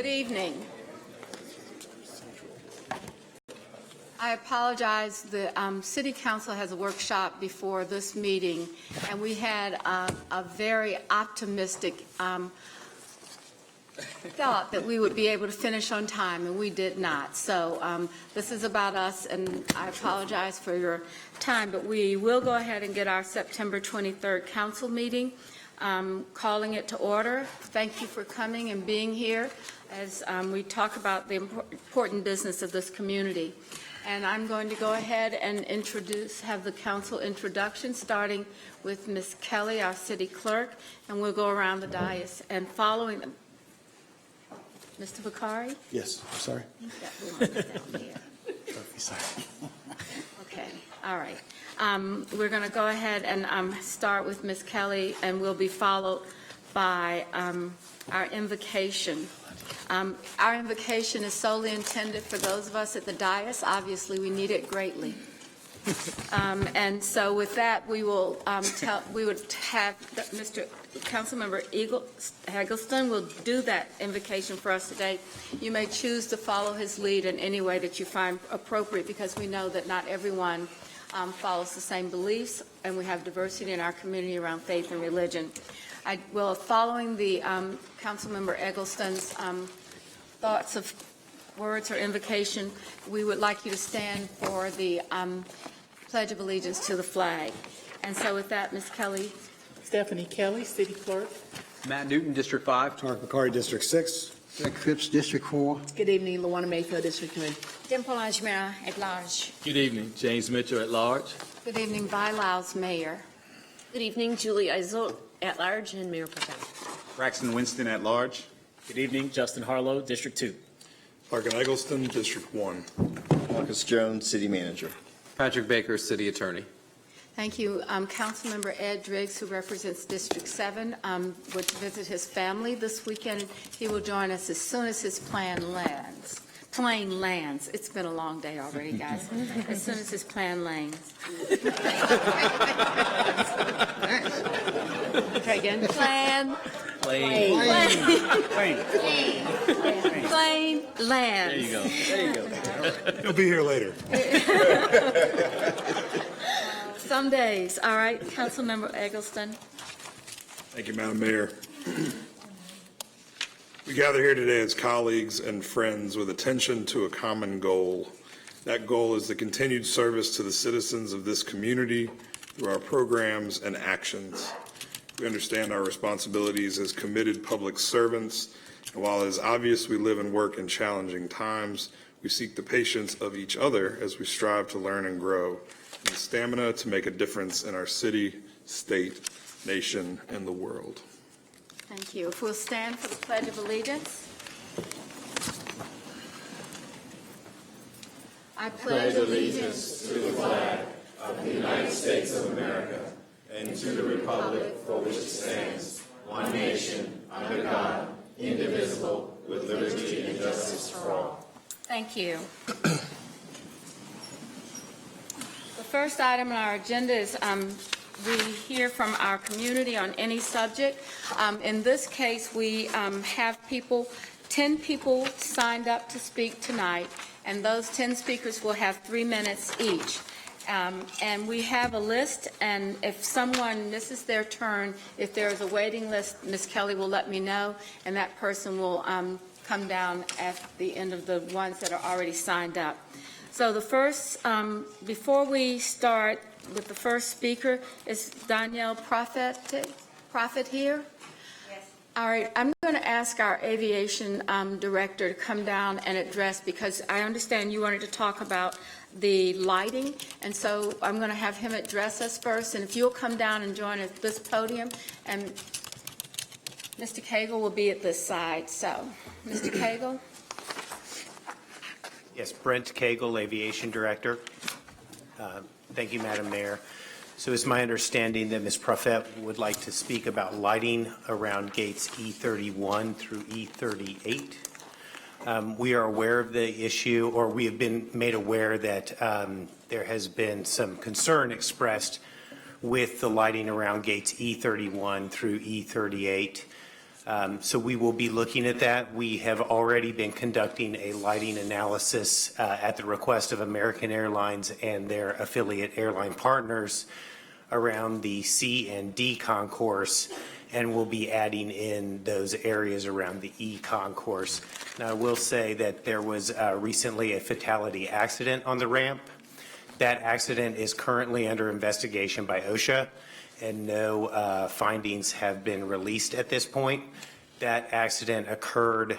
Good evening. I apologize. The City Council has a workshop before this meeting, and we had a very optimistic thought that we would be able to finish on time, and we did not. So this is about us, and I apologize for your time, but we will go ahead and get our September 23rd council meeting, calling it to order. Thank you for coming and being here as we talk about the important business of this community. And I'm going to go ahead and have the council introduction, starting with Ms. Kelly, our city clerk, and we'll go around the dais. And following them, Mr. Bakari? Yes, I'm sorry. I think that belongs down here. Sorry. Okay, all right. We're going to go ahead and start with Ms. Kelly, and we'll be followed by our invocation. Our invocation is solely intended for those of us at the dais. Obviously, we need it greatly. And so with that, we would have Mr. Councilmember Eggleston will do that invocation for us today. You may choose to follow his lead in any way that you find appropriate, because we know that not everyone follows the same beliefs, and we have diversity in our community around faith and religion. Following the Councilmember Eggleston's thoughts of words or invocation, we would like you to stand for the Pledge of Allegiance to the flag. And so with that, Ms. Kelly. Stephanie Kelly, City Clerk. Matt Newton, District 5. Tarek Bakari, District 6. Jack Phipps, District 4. Good evening, Luana Mayfield, District 3. Dimple Ajmera at large. Good evening. James Mitchell at large. Good evening, Vilaus Mayor. Good evening, Julie Eisel at large and Mayor Pro Tem. Braxton Winston at large. Good evening, Justin Harlow, District 2. Larkin Eggleston, District 1. Marcus Jones, City Manager. Patrick Baker, City Attorney. Thank you. Councilmember Ed Driggs, who represents District 7, would visit his family this weekend. He will join us as soon as his plane lands. It's been a long day already, guys. As soon as his plane lands. Okay, again. Plane lands. There you go. There you go. He'll be here later. Some days. All right, Councilmember Eggleston. Thank you, Madam Mayor. We gather here today as colleagues and friends with attention to a common goal. That goal is the continued service to the citizens of this community through our programs and actions. We understand our responsibilities as committed public servants, and while it is obvious we live and work in challenging times, we seek the patience of each other as we strive to learn and grow, and the stamina to make a difference in our city, state, nation, and the world. Thank you. If we'll stand for the Pledge of Allegiance. I pledge allegiance to the flag of the United States of America and to the republic for which it stands, one nation, under God, indivisible, with liberty and justice for all. Thank you. The first item on our agenda is we hear from our community on any subject. In this case, we have 10 people signed up to speak tonight, and those 10 speakers will have 3 minutes each. And we have a list, and if someone misses their turn, if there is a waiting list, Ms. Kelly will let me know, and that person will come down at the end of the ones that are already signed up. So the first, before we start with the first speaker, is Danielle Prophet here? Yes. All right, I'm going to ask our aviation director to come down and address, because I understand you wanted to talk about the lighting, and so I'm going to have him address us first, and if you'll come down and join at this podium, and Mr. Cagle will be at this side. So, Mr. Cagle? Yes, Brent Cagle, Aviation Director. Thank you, Madam Mayor. So it's my understanding that Ms. Prophet would like to speak about lighting around gates E31 through E38. We are aware of the issue, or we have been made aware that there has been some concern expressed with the lighting around gates E31 through E38. So we will be looking at that. We have already been conducting a lighting analysis at the request of American Airlines and their affiliate airline partners around the C and D concourse, and we'll be adding in those areas around the E concourse. Now, I will say that there was recently a fatality accident on the ramp. That accident is currently under investigation by OSHA, and no findings have been released at this point. That accident occurred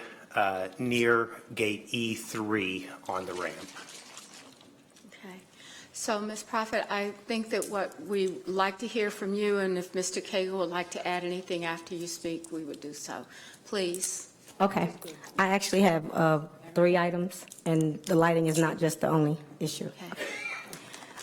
near gate E3 on the ramp. Okay. So, Ms. Prophet, I think that what we like to hear from you, and if Mr. Cagle would like to add anything after you speak, we would do so. Please. Okay. I actually have 3 items, and the lighting is not just the only issue. Okay.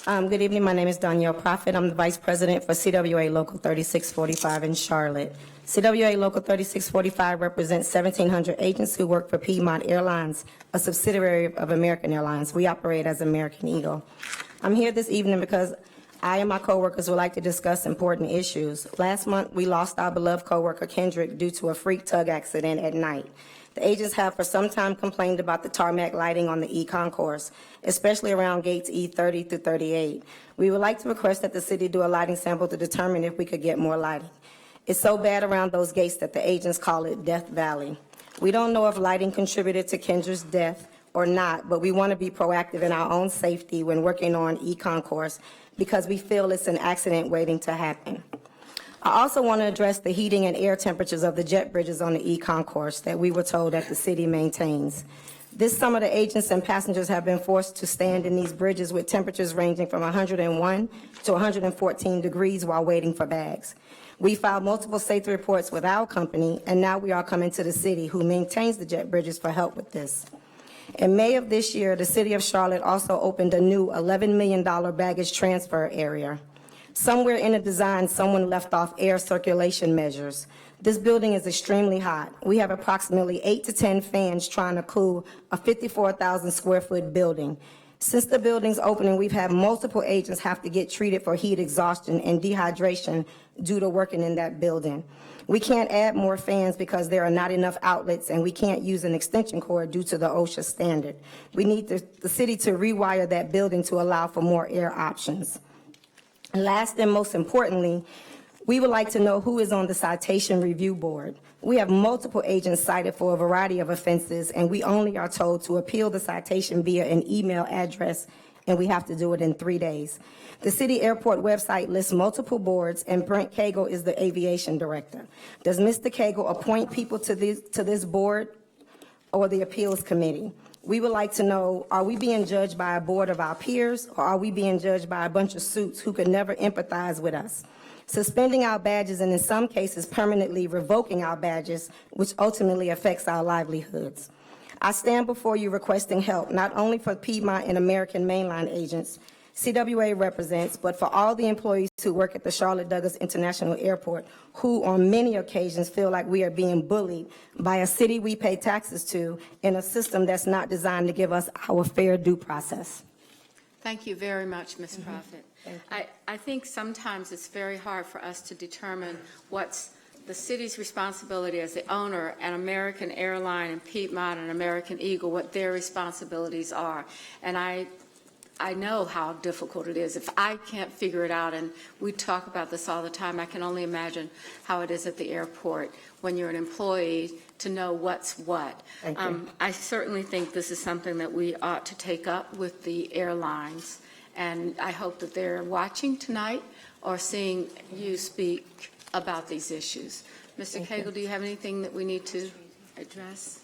Good evening. My name is Danielle Prophet. I'm the Vice President for CWA Local 3645 in Charlotte. CWA Local 3645 represents 1,700 agents who work for Piedmont Airlines, a subsidiary of American Airlines. We operate as American Eagle. I'm here this evening because I and my coworkers would like to discuss important issues. Last month, we lost our beloved coworker Kendrick due to a freak tug accident at night. The agents have for some time complained about the tarmac lighting on the E concourse, especially around gates E30 through 38. We would like to request that the city do a lighting sample to determine if we could get more lighting. It's so bad around those gates that the agents call it Death Valley. We don't know if lighting contributed to Kendra's death or not, but we want to be proactive in our own safety when working on E concourse because we feel it's an accident waiting to happen. I also want to address the heating and air temperatures of the jet bridges on the E concourse that we were told that the city maintains. This summer, the agents and passengers have been forced to stand in these bridges with temperatures ranging from 101 to 114 degrees while waiting for bags. We filed multiple safety reports with our company, and now we are coming to the city, who maintains the jet bridges, for help with this. In May of this year, the city of Charlotte also opened a new $11 million baggage transfer area. Somewhere in the design, someone left off air circulation measures. This building is extremely hot. We have approximately 8 to 10 fans trying to cool a 54,000 square foot building. Since the building's opening, we've had multiple agents have to get treated for heat exhaustion and dehydration due to working in that building. We can't add more fans because there are not enough outlets, and we can't use an extension cord due to the OSHA standard. We need the city to rewire that building to allow for more air options. Last and most importantly, we would like to know who is on the citation review board. We have multiple agents cited for a variety of offenses, and we only are told to appeal the citation via an email address, and we have to do it in 3 days. The city airport website lists multiple boards, and Brent Cagle is the aviation director. Does Mr. Cagle appoint people to this board or the appeals committee? We would like to know, are we being judged by a board of our peers, or are we being judged by a bunch of suits who could never empathize with us? Suspending our badges and in some cases permanently revoking our badges, which ultimately affects our livelihoods. I stand before you requesting help, not only for Piedmont and American mainline agents CWA represents, but for all the employees who work at the Charlotte Douglas International Airport, who on many occasions feel like we are being bullied by a city we pay taxes to in a system that's not designed to give us our fair due process. Thank you very much, Ms. Prophet. I think sometimes it's very hard for us to determine what's the city's responsibility as the owner, and American Airline and Piedmont and American Eagle, what their responsibilities are. And I know how difficult it is. If I can't figure it out, and we talk about this all the time, I can only imagine how it is at the airport when you're an employee to know what's what. Thank you. I certainly think this is something that we ought to take up with the airlines, and I hope that they're watching tonight or seeing you speak about these issues. Mr. Cagle, do you have anything that we need to address?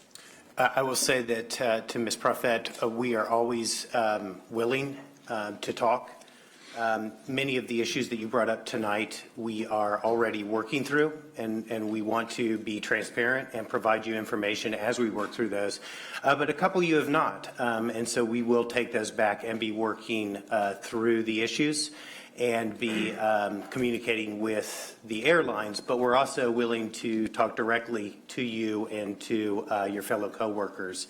I will say that to Ms. Prophet, we are always willing to talk. Many of the issues that you brought up tonight, we are already working through, and we want to be transparent and provide you information as we work through those. But a couple you have not, and so we will take those back and be working through the issues and be communicating with the airlines, but we're also willing to talk directly to you and to your fellow coworkers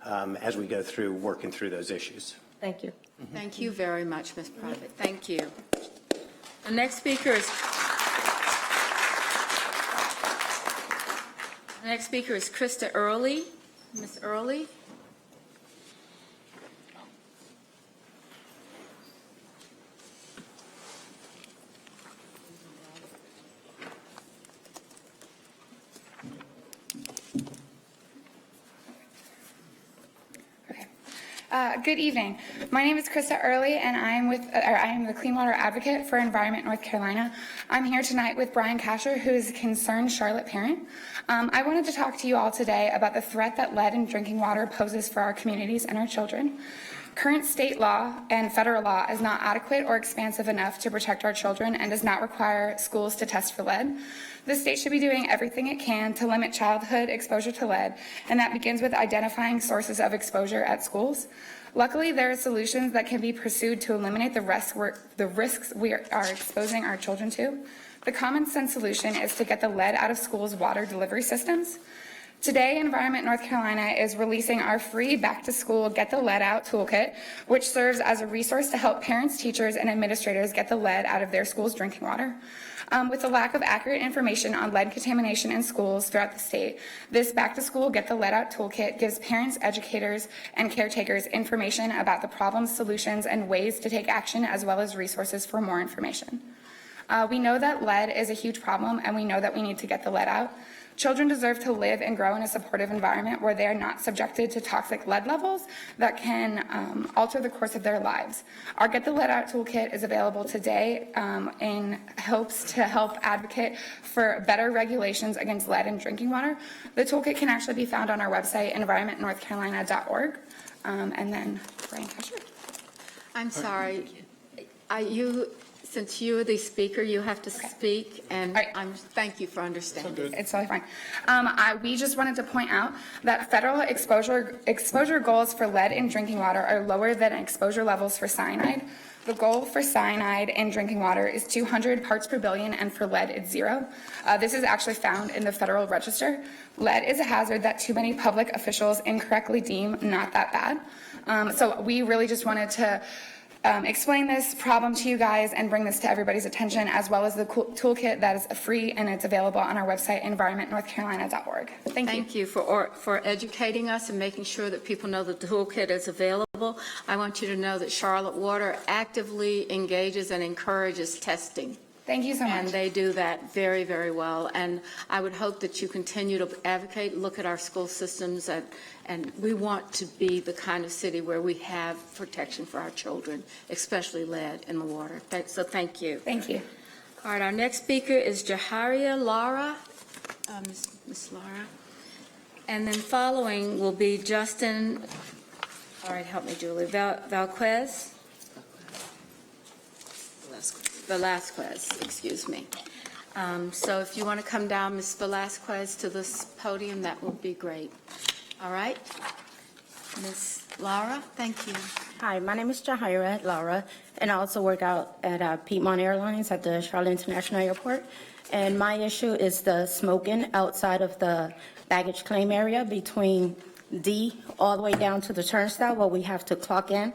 as we go through working through those issues. Thank you. Thank you very much, Ms. Prophet. Thank you. The next speaker is The next speaker is Krista Early. Ms. Early? Good evening. My name is Krista Early, and I am the Clean Water Advocate for Environment North Carolina. I'm here tonight with Brian Kasher, who is a concerned Charlotte parent. I wanted to talk to you all today about the threat that lead in drinking water poses for our communities and our children. Current state law and federal law is not adequate or expansive enough to protect our children and does not require schools to test for lead. The state should be doing everything it can to limit childhood exposure to lead, and that begins with identifying sources of exposure at schools. Luckily, there are solutions that can be pursued to eliminate the risks we are exposing our children to. The common sense solution is to get the lead out of schools' water delivery systems. Today, Environment North Carolina is releasing our free Back to School Get the Lead Out toolkit, which serves as a resource to help parents, teachers, and administrators get the lead out of their schools' drinking water. With the lack of accurate information on lead contamination in schools throughout the state, this Back to School Get the Lead Out toolkit gives parents, educators, and caretakers information about the problems, solutions, and ways to take action, as well as resources for more information. We know that lead is a huge problem, and we know that we need to get the lead out. Children deserve to live and grow in a supportive environment where they are not subjected to toxic lead levels that can alter the course of their lives. Our Get the Lead Out toolkit is available today in hopes to help advocate for better regulations against lead in drinking water. The toolkit can actually be found on our website, environmentnorthcarolina.org. And then Brian Kasher. I'm sorry. Since you are the speaker, you have to speak, and thank you for understanding. It's totally fine. We just wanted to point out that federal exposure goals for lead in drinking water are lower than exposure levels for cyanide. The goal for cyanide in drinking water is 200 parts per billion, and for lead, it's 0. This is actually found in the Federal Register. Lead is a hazard that too many public officials incorrectly deem not that bad. So we really just wanted to explain this problem to you guys and bring this to everybody's attention, as well as the toolkit that is free and it's available on our website, environmentnorthcarolina.org. Thank you for educating us and making sure that people know that the toolkit is available. I want you to know that Charlotte Water actively engages and encourages testing. Thank you so much. And they do that very, very well. And I would hope that you continue to advocate, look at our school systems, and we want to be the kind of city where we have protection for our children, especially lead in the water. So thank you. Thank you. All right, our next speaker is Jaharia Lara, Ms. Lara. And then following will be Justin, all right, help me, Julie, Velasquez, excuse me. So if you want to come down, Ms. Velasquez, to this podium, that would be great. All right. Ms. Lara, thank you. Hi, my name is Jahira Lara, and I also work out at Piedmont Airlines at the Charlotte International Airport. And my issue is the smoking outside of the baggage claim area between D all the way down to the turnstile where we have to clock in.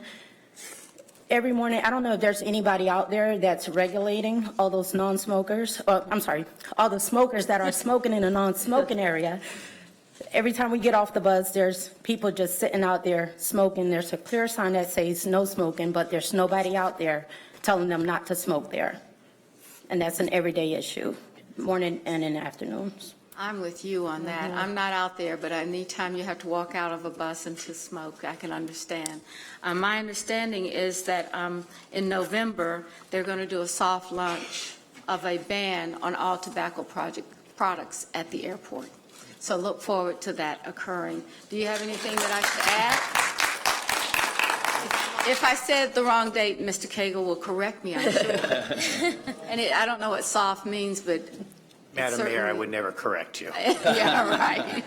Every morning, I don't know if there's anybody out there that's regulating all those non-smokers, all the smokers that are smoking in a non-smoking area. Every time we get off the bus, there's people just sitting out there smoking. There's a clear sign that says no smoking, but there's nobody out there telling them not to smoke there. And that's an everyday issue, morning and in the afternoons. I'm with you on that. I'm not out there, but anytime you have to walk out of a bus and to smoke, I can understand. My understanding is that in November, they're going to do a soft launch of a ban on all tobacco products at the airport. So look forward to that occurring. Do you have anything that I should add? If I said the wrong date, Mr. Cagle will correct me, I'm sure. And I don't know what soft means, but Madam Mayor, I would never correct you. Yeah, right,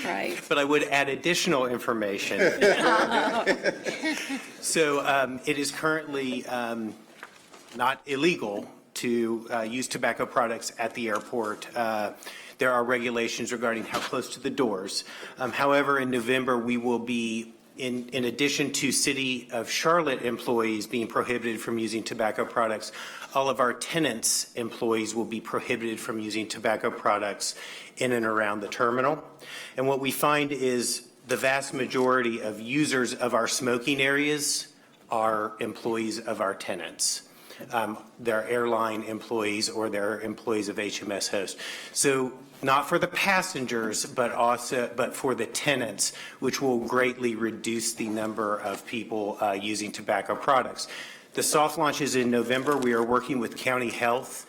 right. But I would add additional information. So it is currently not illegal to use tobacco products at the airport. There are regulations regarding how close to the doors. However, in November, we will be in addition to City of Charlotte employees being prohibited from using tobacco products, all of our tenants' employees will be prohibited from using tobacco products in and around the terminal. And what we find is the vast majority of users of our smoking areas are employees of our tenants. They're airline employees or they're employees of HMS Host. So not for the passengers, but for the tenants, which will greatly reduce the number of people using tobacco products. The soft launch is in November. We are working with County Health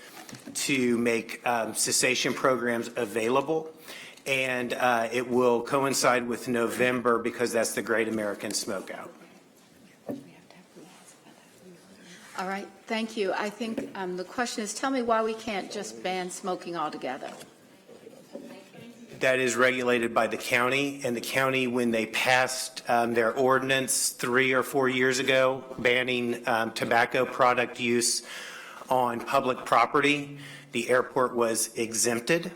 to make cessation programs available. And it will coincide with November because that's the Great American Smokeout. All right, thank you. I think the question is, tell me why we can't just ban smoking altogether. That is regulated by the county, and the county, when they passed their ordinance 3 or 4 years ago banning tobacco product use on public property, the airport was exempted.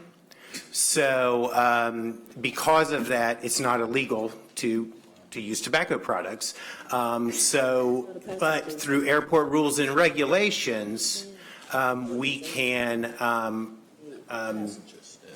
So because of that, it's not illegal to use tobacco products. But through airport rules and regulations, we can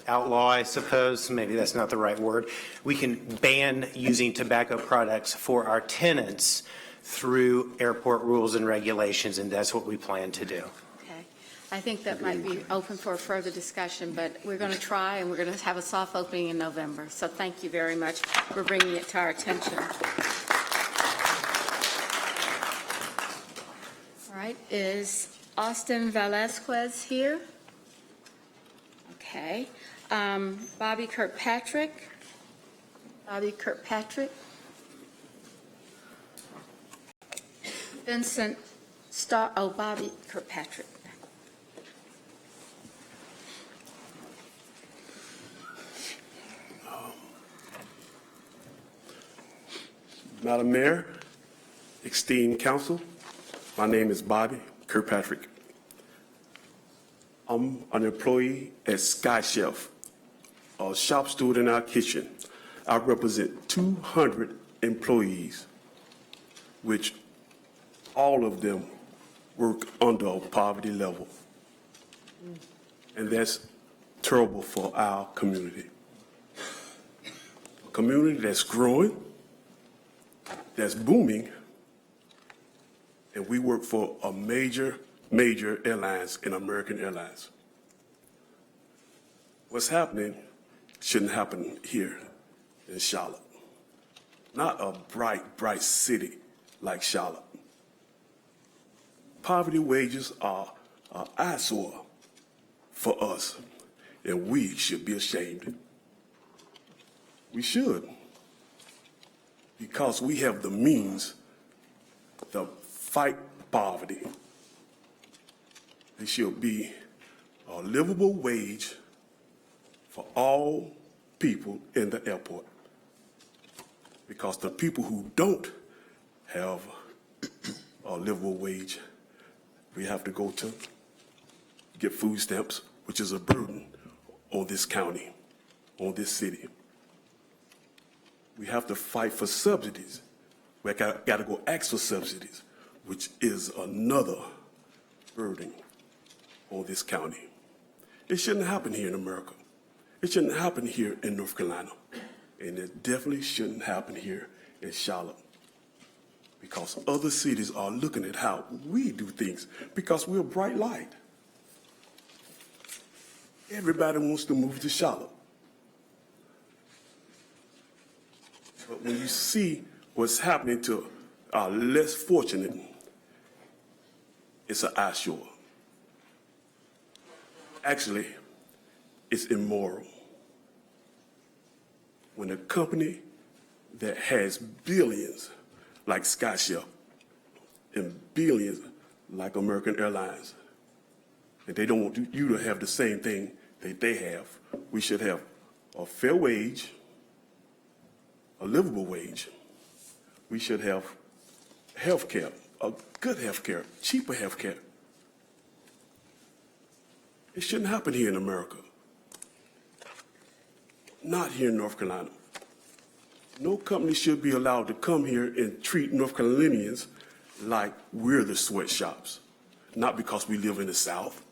outlaw, I suppose, maybe that's not the right word. We can ban using tobacco products for our tenants through airport rules and regulations, and that's what we plan to do. Okay. I think that might be open for a further discussion, but we're going to try, and we're going to have a soft opening in November. So thank you very much for bringing it to our attention. All right. Is Austin Velasquez here? Okay. Bobby Kirkpatrick. Bobby Kirkpatrick. Vincent Starr. Oh, Bobby Kirkpatrick. Madam Mayor, esteemed council, my name is Bobby Kirkpatrick. I'm an employee at Sky Chef, a shop steward in our kitchen. I represent 200 employees, which all of them work under a poverty level. And that's terrible for our community. A community that's growing, that's booming, and we work for a major airlines in American Airlines. What's happening shouldn't happen here in Charlotte. Not a bright city like Charlotte. Poverty wages are an eyesore for us, and we should be ashamed. We should, because we have the means to fight poverty. There should be a livable wage for all people in the airport. Because the people who don't have a livable wage, we have to go to get food stamps, which is a burden on this county, on this city. We have to fight for subsidies. We got to go ask for subsidies, which is another burden on this county. It shouldn't happen here in America. It shouldn't happen here in North Carolina. And it definitely shouldn't happen here in Charlotte. Because other cities are looking at how we do things, because we're a bright light. Everybody wants to move to Charlotte. But when you see what's happening to our less fortunate, it's an eyesore. Actually, it's immoral. When a company that has billions, like Sky Chef, and billions, like American Airlines, and they don't want you to have the same thing that they have, we should have a fair wage, a livable wage. We should have health care, a good health care, cheaper health care. It shouldn't happen here in America. Not here in North Carolina. No company should be allowed to come here and treat North Carolinians like we're the sweatshops, not because we live in the South.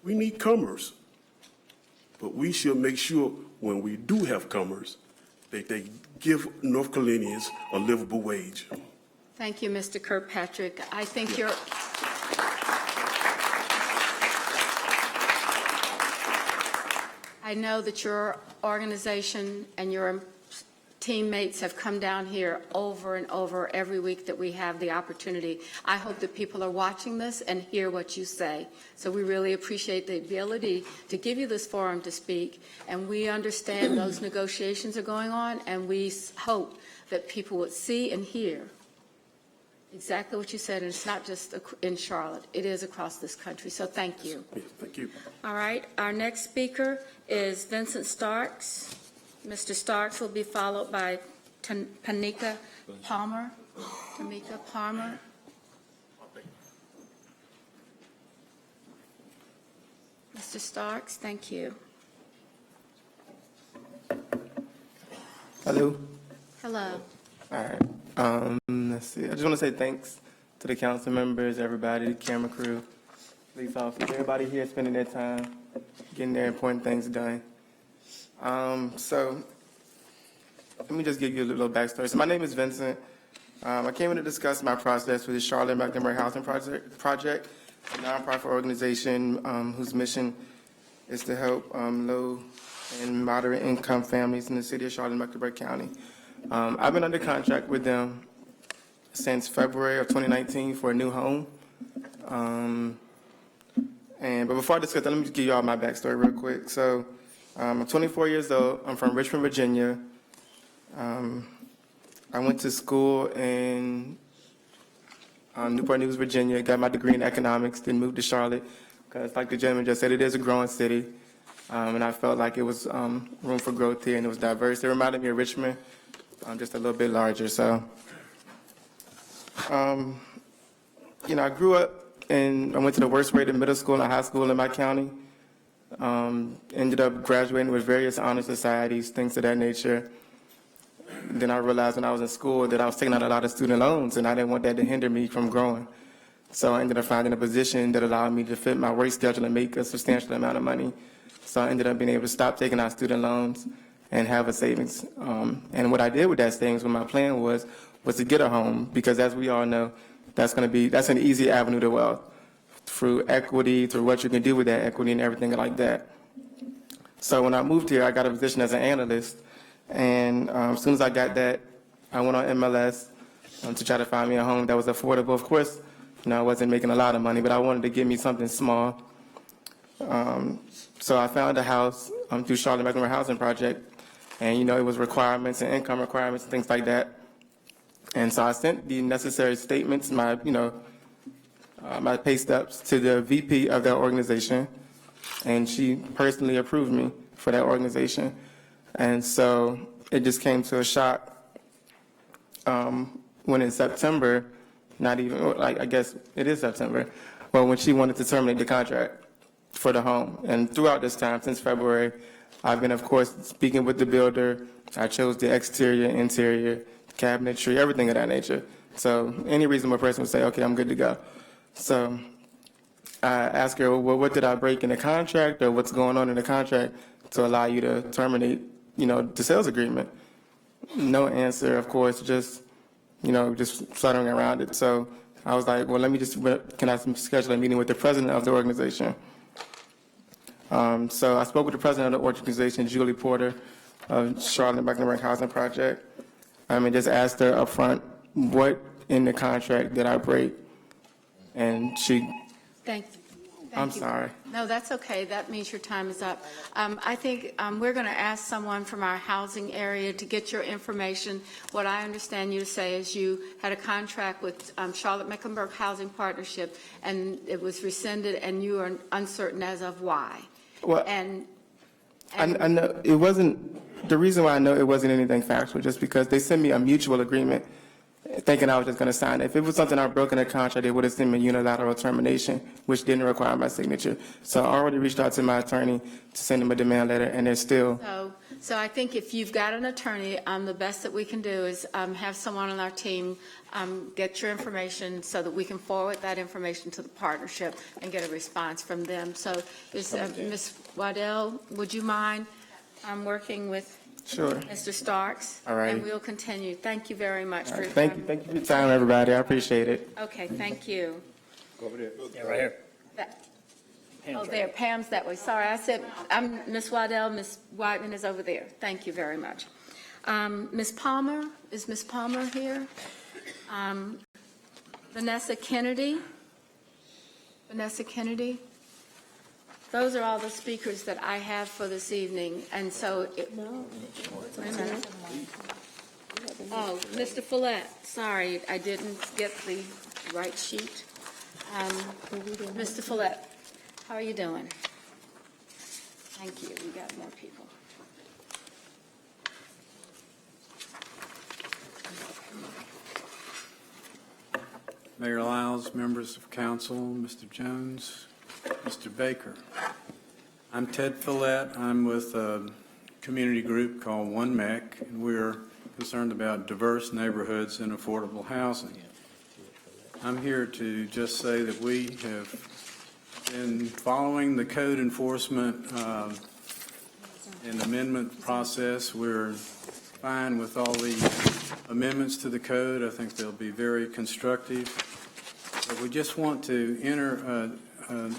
We need comers, but we should make sure when we do have comers that they give North Carolinians a livable wage. Thank you, Mr. Kirkpatrick. I think you're... I know that your organization and your teammates have come down here over and over every week that we have the opportunity. I hope that people are watching this and hear what you say. So we really appreciate the ability to give you this forum to speak, and we understand those negotiations are going on, and we hope that people would see and hear exactly what you said, and it's not just in Charlotte. It is across this country, so thank you. Thank you. All right, our next speaker is Vincent Starks. Mr. Starks will be followed by Panika Palmer. Tamika Palmer. Mr. Starks, thank you. Hello. Hello. All right. Let's see. I just want to say thanks to the council members, everybody, the camera crew, police officers, everybody here spending their time getting their important things done. So let me just give you a little backstory. So my name is Vincent. I came in to discuss my process with the Charlotte Mecklenburg Housing Project, a nonprofit organization whose mission is to help low and moderate income families in the city of Charlotte, Mecklenburg County. I've been under contract with them since February of 2019 for a new home. But before I discuss that, let me just give you all my backstory real quick. So I'm 24 years old. I'm from Richmond, Virginia. I went to school in Newport News, Virginia, got my degree in economics, then moved to Charlotte because, like the gentleman just said, it is a growing city. And I felt like it was room for growth here, and it was diverse. It reminded me of Richmond, just a little bit larger. So, I grew up and I went to the worst rated middle school and high school in my county. Ended up graduating with various honor societies, things of that nature. Then I realized when I was in school that I was taking out a lot of student loans, and I didn't want that to hinder me from growing. So I ended up finding a position that allowed me to fit my work schedule and make a substantial amount of money. So I ended up being able to stop taking out student loans and have a savings. And what I did with that savings, what my plan was to get a home, because as we all know, that's an easy avenue to wealth through equity, through what you can do with that equity and everything like that. So when I moved here, I got a position as an analyst. And as soon as I got that, I went on MLS to try to find me a home that was affordable. Of course, I wasn't making a lot of money, but I wanted to give me something small. So I found a house through Charlotte Mecklenburg Housing Project. And, it was requirements and income requirements and things like that. And so I sent the necessary statements, my pay stubs to the VP of that organization. And she personally approved me for that organization. And so it just came to a shock when in September, not even, I guess it is September, well, when she wanted to terminate the contract for the home. And throughout this time, since February, I've been, of course, speaking with the builder. I chose the exterior, interior, cabinetry, everything of that nature. So any reasonable person would say, okay, I'm good to go. So I asked her, well, what did I break in the contract, or what's going on in the contract to allow you to terminate, the sales agreement? No answer, of course, just fluttering around it. So I was like, well, can I schedule a meeting with the president of the organization? So I spoke with the president of the organization, Julie Porter, of Charlotte Mecklenburg Housing Project. And just asked her up front, what in the contract did I break? And she... Thank you. I'm sorry. No, that's okay. That means your time is up. I think we're going to ask someone from our housing area to get your information. What I understand you to say is you had a contract with Charlotte Mecklenburg Housing Partnership, and it was rescinded, and you are uncertain as of why. Well, I know it wasn't, the reason why I know it wasn't anything factual, just because they sent me a mutual agreement thinking I was just going to sign it. If it was something I broke in a contract, they would have sent me a unilateral termination, which didn't require my signature. So I already reached out to my attorney to send him a demand letter, and they're still... So I think if you've got an attorney, the best that we can do is have someone on our team get your information so that we can forward that information to the partnership and get a response from them. So is Ms. Waddell, would you mind working with Sure. Mr. Starks? All right. And we'll continue. Thank you very much for your Thank time. you. Thank you for your time, everybody. I appreciate it. Okay, thank you. Yeah, right here. Oh, there, Pam's that way. Sorry, I said, I'm Ms. Waddell, Ms. Whiteman is over there. Thank you very much. Ms. Palmer, is Ms. Palmer here? Vanessa Kennedy? Vanessa Kennedy? Those are all the speakers that I have for this evening, and so. Wait a minute. Oh, Mr. Follett, sorry, I didn't get the right sheet. Mr. Follett, how are you doing? Thank you, we got more people. Mayor Lyles, members of council, Mr. Jones, Mr. Baker. I'm Ted Follett. I'm with a community group called One MEC, and we're concerned about diverse neighborhoods and affordable housing. I'm here to just say that we have been following the code enforcement and amendment process. We're fine with all the amendments to the code. I think they'll be very constructive. But we just want to enter a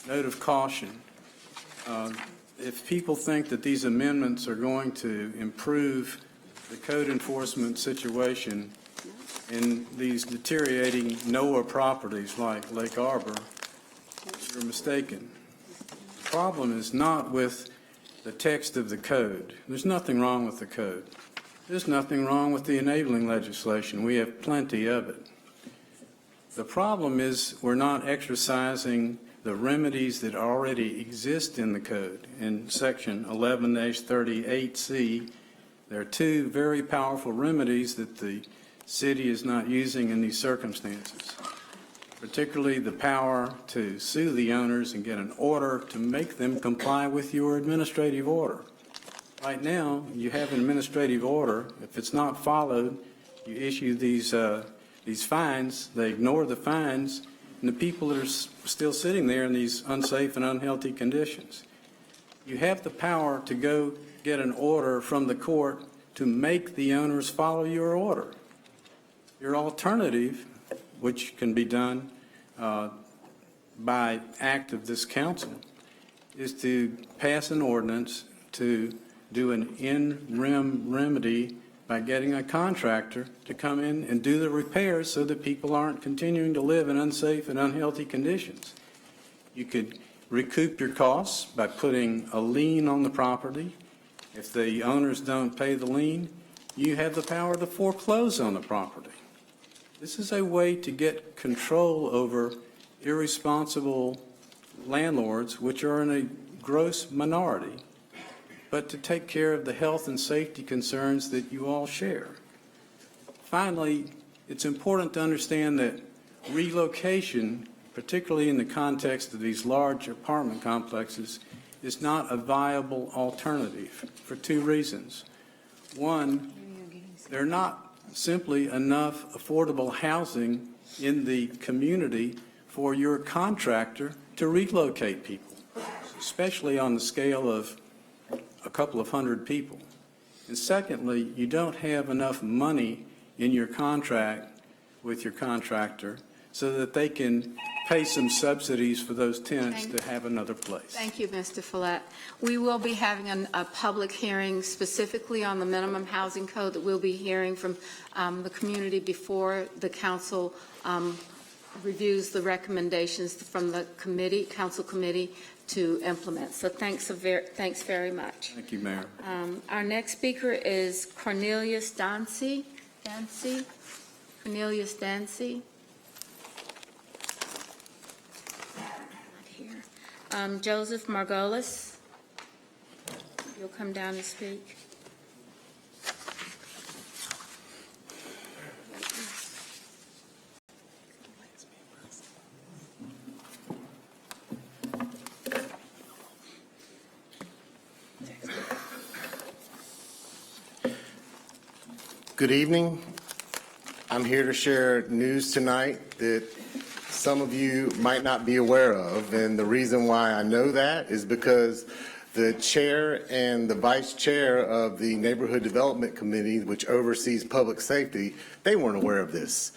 note of caution. If people think that these amendments are going to improve the code enforcement situation in these deteriorating NOAA properties like Lake Arbor, you're mistaken. The problem is not with the text of the code. There's nothing wrong with the code. There's nothing wrong with the enabling legislation. We have plenty of it. The problem is we're not exercising the remedies that already exist in the code. In section 11-38C, there are two very powerful remedies that the city is not using in these circumstances, particularly the power to sue the owners and get an order to make them comply with your administrative order. Right now, you have an administrative order. If it's not followed, you issue these fines. They ignore the fines, and the people that are still sitting there in these unsafe and unhealthy conditions. You have the power to go get an order from the court to make the owners follow your order. Your alternative, which can be done by act of this council, is to pass an ordinance to do an in-rem remedy by getting a contractor to come in and do the repairs so that people aren't continuing to live in unsafe and unhealthy conditions. You could recoup your costs by putting a lien on the property. If the owners don't pay the lien, you have the power to foreclose on the property. This is a way to get control over irresponsible landlords, which are in a gross minority, but to take care of the health and safety concerns that you all share. Finally, it's important to understand that relocation, particularly in the context of these large apartment complexes, is not a viable alternative for two reasons. One, there are not simply enough affordable housing in the community for your contractor to relocate people, especially on the scale of a couple of hundred people. And secondly, you don't have enough money in your contract with your contractor so that they can pay some subsidies for those tenants to have another place. Thank you, Mr. Follett. We will be having a public hearing specifically on the minimum housing code that we'll be hearing from the community before the council reviews the recommendations from the committee, council committee, to implement. So thanks very much. Thank you, Mayor. Our next speaker is Cornelius Dancy. Cornelius Dancy. Joseph Margolis, you'll come down and speak. Good evening. I'm here to share news tonight that some of you might not be aware of, and the reason why I know that is because the chair and the vice chair of the Neighborhood Development Committee, which oversees public safety, they weren't aware of this.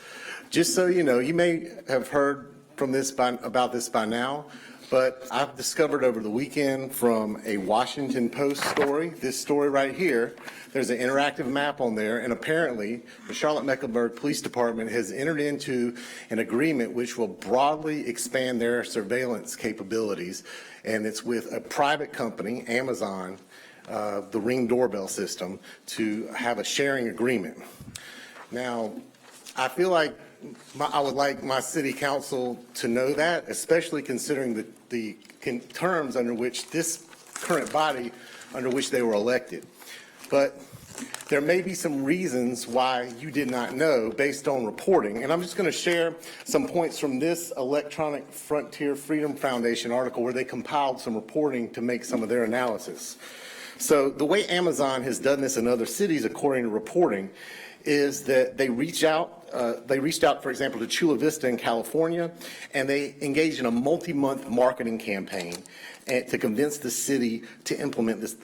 Just so you know, you may have heard from about this by now, but I've discovered over the weekend from a Washington Post story, this story right here, there's an interactive map on there, and apparently the Charlotte-Mecklenburg Police Department has entered into an agreement which will broadly expand their surveillance capabilities, and it's with a private company, Amazon, the Ring doorbell system, to have a sharing agreement. Now, I feel like I would like my city council to know that, especially considering the terms under which this current body, under which they were elected. But there may be some reasons why you did not know based on reporting. And I'm just going to share some points from this Electronic Frontier Freedom Foundation article where they compiled some reporting to make some of their analysis. So the way Amazon has done this in other cities, according to reporting, is that they reached out, for example, to Chula Vista in California, and they engaged in a multi-month marketing campaign to convince the city to implement this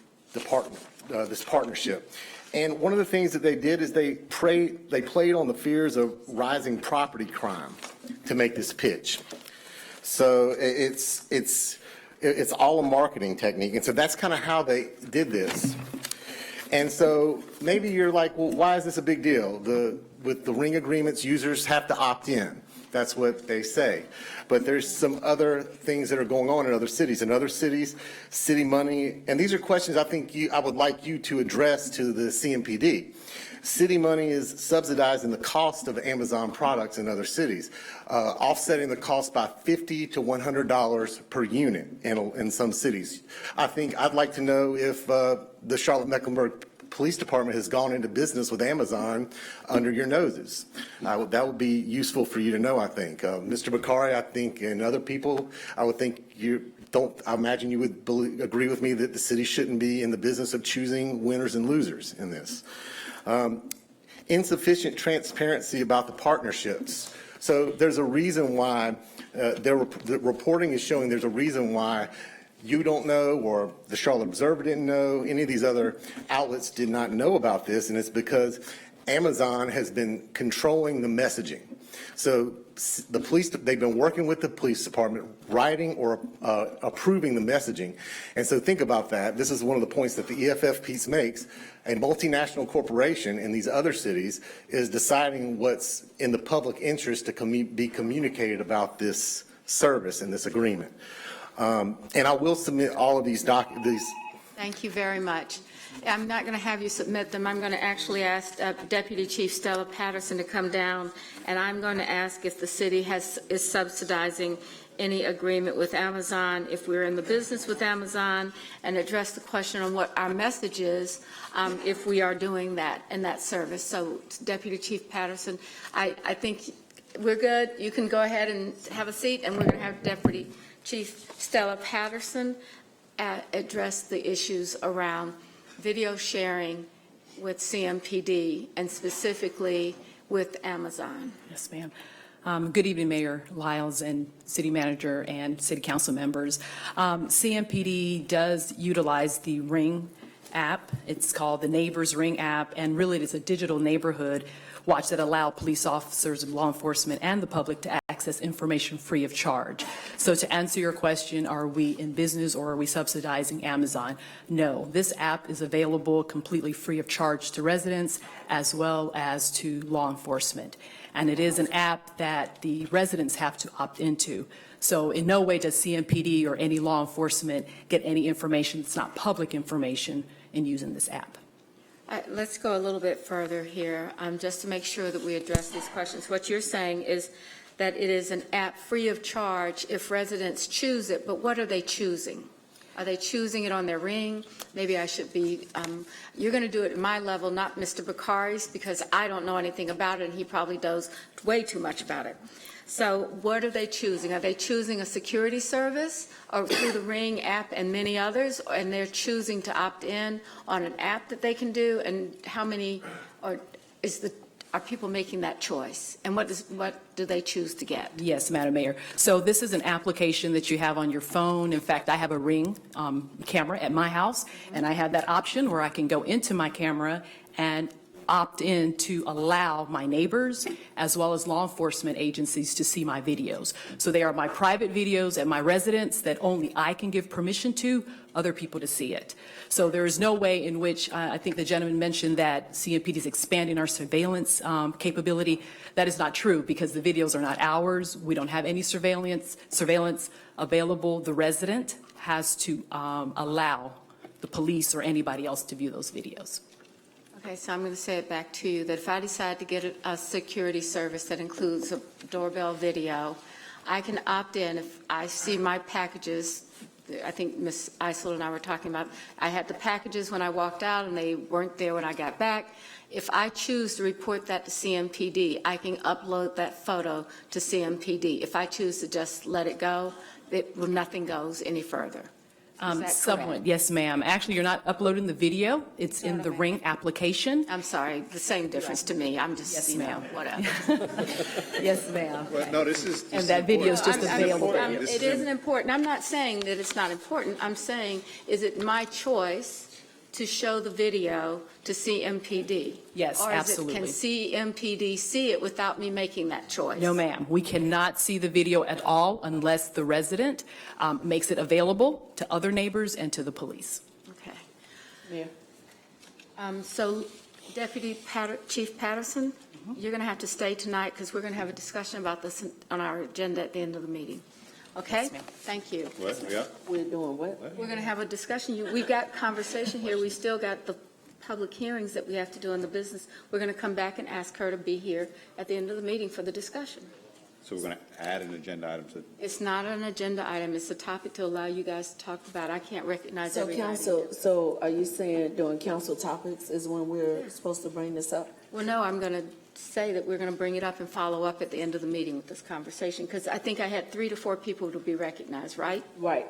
partnership. And one of the things that they did is they played on the fears of rising property crime to make this pitch. So it's all a marketing technique, and so that's kind of how they did this. And so maybe you're like, well, why is this a big deal? With the Ring agreements, users have to opt in. That's what they say. But there's some other things that are going on in other cities. In other cities, city money, and these are questions I think I would like you to address to the CMPD. City money is subsidizing the cost of Amazon products in other cities, offsetting the cost by $50 to $100 per unit in some cities. I'd like to know if the Charlotte-Mecklenburg Police Department has gone into business with Amazon under your noses. That would be useful for you to know, I think. Mr. Bakari, I think, and other people, I would think I imagine you would agree with me that the city shouldn't be in the business of choosing winners and losers in this. Insufficient transparency about the partnerships. So there's a reason why the reporting is showing there's a reason why you don't know, or the Charlotte Observer didn't know, any of these other outlets did not know about this, and it's because Amazon has been controlling the messaging. So the police, they've been working with the police department, writing or approving the messaging. And so think about that. This is one of the points that the EFF piece makes. A multinational corporation in these other cities is deciding what's in the public interest to be communicated about this service and this agreement. And I will submit all of these documents. Thank you very much. I'm not going to have you submit them. I'm going to actually ask Deputy Chief Stella Patterson to come down, and I'm going to ask if the city is subsidizing any agreement with Amazon, if we're in the business with Amazon, and address the question on what our message is if we are doing that in that service. So, Deputy Chief Patterson, I think we're good. You can go ahead and have a seat, and we're going to have Deputy Chief Stella Patterson address the issues around video sharing with CMPD and specifically with Amazon. Yes, ma'am. Good evening, Mayor Lyles and City Manager and City Council members. CMPD does utilize the Ring app. It's called the Neighbors Ring app, and really it is a digital neighborhood watch that allow police officers and law enforcement and the public to access information free of charge. So to answer your question, are we in business or are we subsidizing Amazon? No, this app is available completely free of charge to residents as well as to law enforcement. And it is an app that the residents have to opt into. So in no way does CMPD or any law enforcement get any information that's not public information in using this app. Let's go a little bit further here, just to make sure that we address these questions. What you're saying is that it is an app free of charge if residents choose it, but what are they choosing? Are they choosing it on their Ring? Maybe I should be, you're going to do it at my level, not Mr. Bakari's, because I don't know anything about it, and he probably knows way too much about it. So what are they choosing? Are they choosing a security service or through the Ring app and many others, and they're choosing to opt in on an app that they can do? And how many, or are people making that choice? And what do they choose to get? Yes, Madam Mayor. So this is an application that you have on your phone. In fact, I have a Ring camera at my house, and I have that option where I can go into my camera and opt in to allow my neighbors as well as law enforcement agencies to see my videos. So they are my private videos at my residence that only I can give permission to other people to see it. So there is no way in which, I think the gentleman mentioned that CMPD is expanding our surveillance capability. That is not true because the videos are not ours. We don't have any surveillance available. The resident has to allow the police or anybody else to view those videos. Okay, so I'm going to say it back to you, that if I decide to get a security service that includes a doorbell video, I can opt in if I see my packages. I think Ms. Isel and I were talking about, I had the packages when I walked out and they weren't there when I got back. If I choose to report that to CMPD, I can upload that photo to CMPD. If I choose to just let it go, nothing goes any further. Is that Somewhat, correct? yes, ma'am. Actually, you're not uploading the video. It's in the Ring application. I'm sorry, the same difference to me. I'm just, Yes, you know, ma'am. whatever. Yes, ma'am. Well, no, this is. And that video is just available. It isn't important. I'm not saying that it's not important. I'm saying, is it my choice to show the video to CMPD? Yes, absolutely. Or can CMPD see it without me making that choice? No, ma'am. We cannot see the video at all unless the resident makes it available to other neighbors and to the police. Okay. Mayor. So Deputy Chief Patterson, you're going to have to stay tonight because we're going to have a discussion about this on our agenda at the end of the meeting. Okay? Yes, ma'am. Thank you. What? Yeah. We're doing what? We're going to have a discussion. We've got conversation here. We still got the public hearings that we have to do in the business. We're going to come back and ask her to be here at the end of the meeting for the discussion. So we're going to add an agenda item to. It's not an agenda item. It's a topic to allow you guys to talk about. I can't recognize So everybody. so are you saying during council topics is when we're supposed to bring this up? Well, no, I'm going to say that we're going to bring it up and follow up at the end of the meeting with this conversation, because I think I had 3 to 4 people to be recognized, right? Right.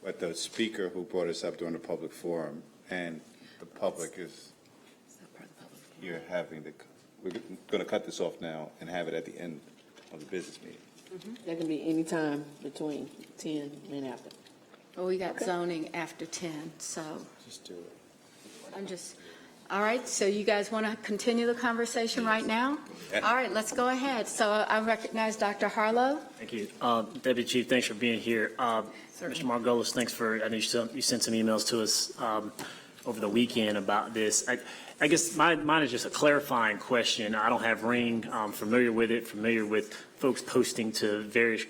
But the speaker who brought us up during the public forum and the public is, you're having the, we're going to cut this off now and have it at the end of the business meeting. That can be any time between 10 and after. Well, we got zoning after 10, so Just do it. I'm just, all right, so you guys want to continue the conversation right now? All right, let's go ahead. So I recognize Dr. Harlow. Thank you. Deputy Chief, thanks for being here. Mr. Margolis, thanks for, I know you sent some emails to us over the weekend about this. I guess mine is just a clarifying question. I don't have Ring. I'm familiar with it, familiar with folks posting to various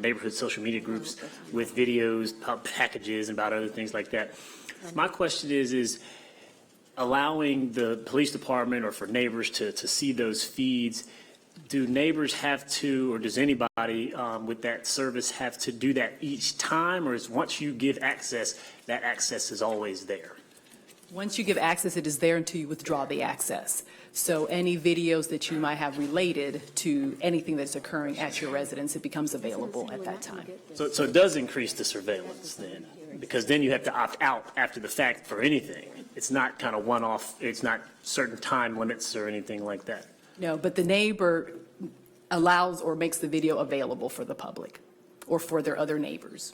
neighborhood social media groups with videos, packages, and about other things like that. My question is allowing the police department or for neighbors to see those feeds, do neighbors have to, or does anybody with that service have to do that each time, or is once you give access, that access is always there? Once you give access, it is there until you withdraw the access. So any videos that you might have related to anything that's occurring at your residence, it becomes available at that time. So it does increase the surveillance then, because then you have to opt out after the fact for anything. It's not kind of one-off, it's not certain time limits or anything like that. No, but the neighbor allows or makes the video available for the public or for their other neighbors.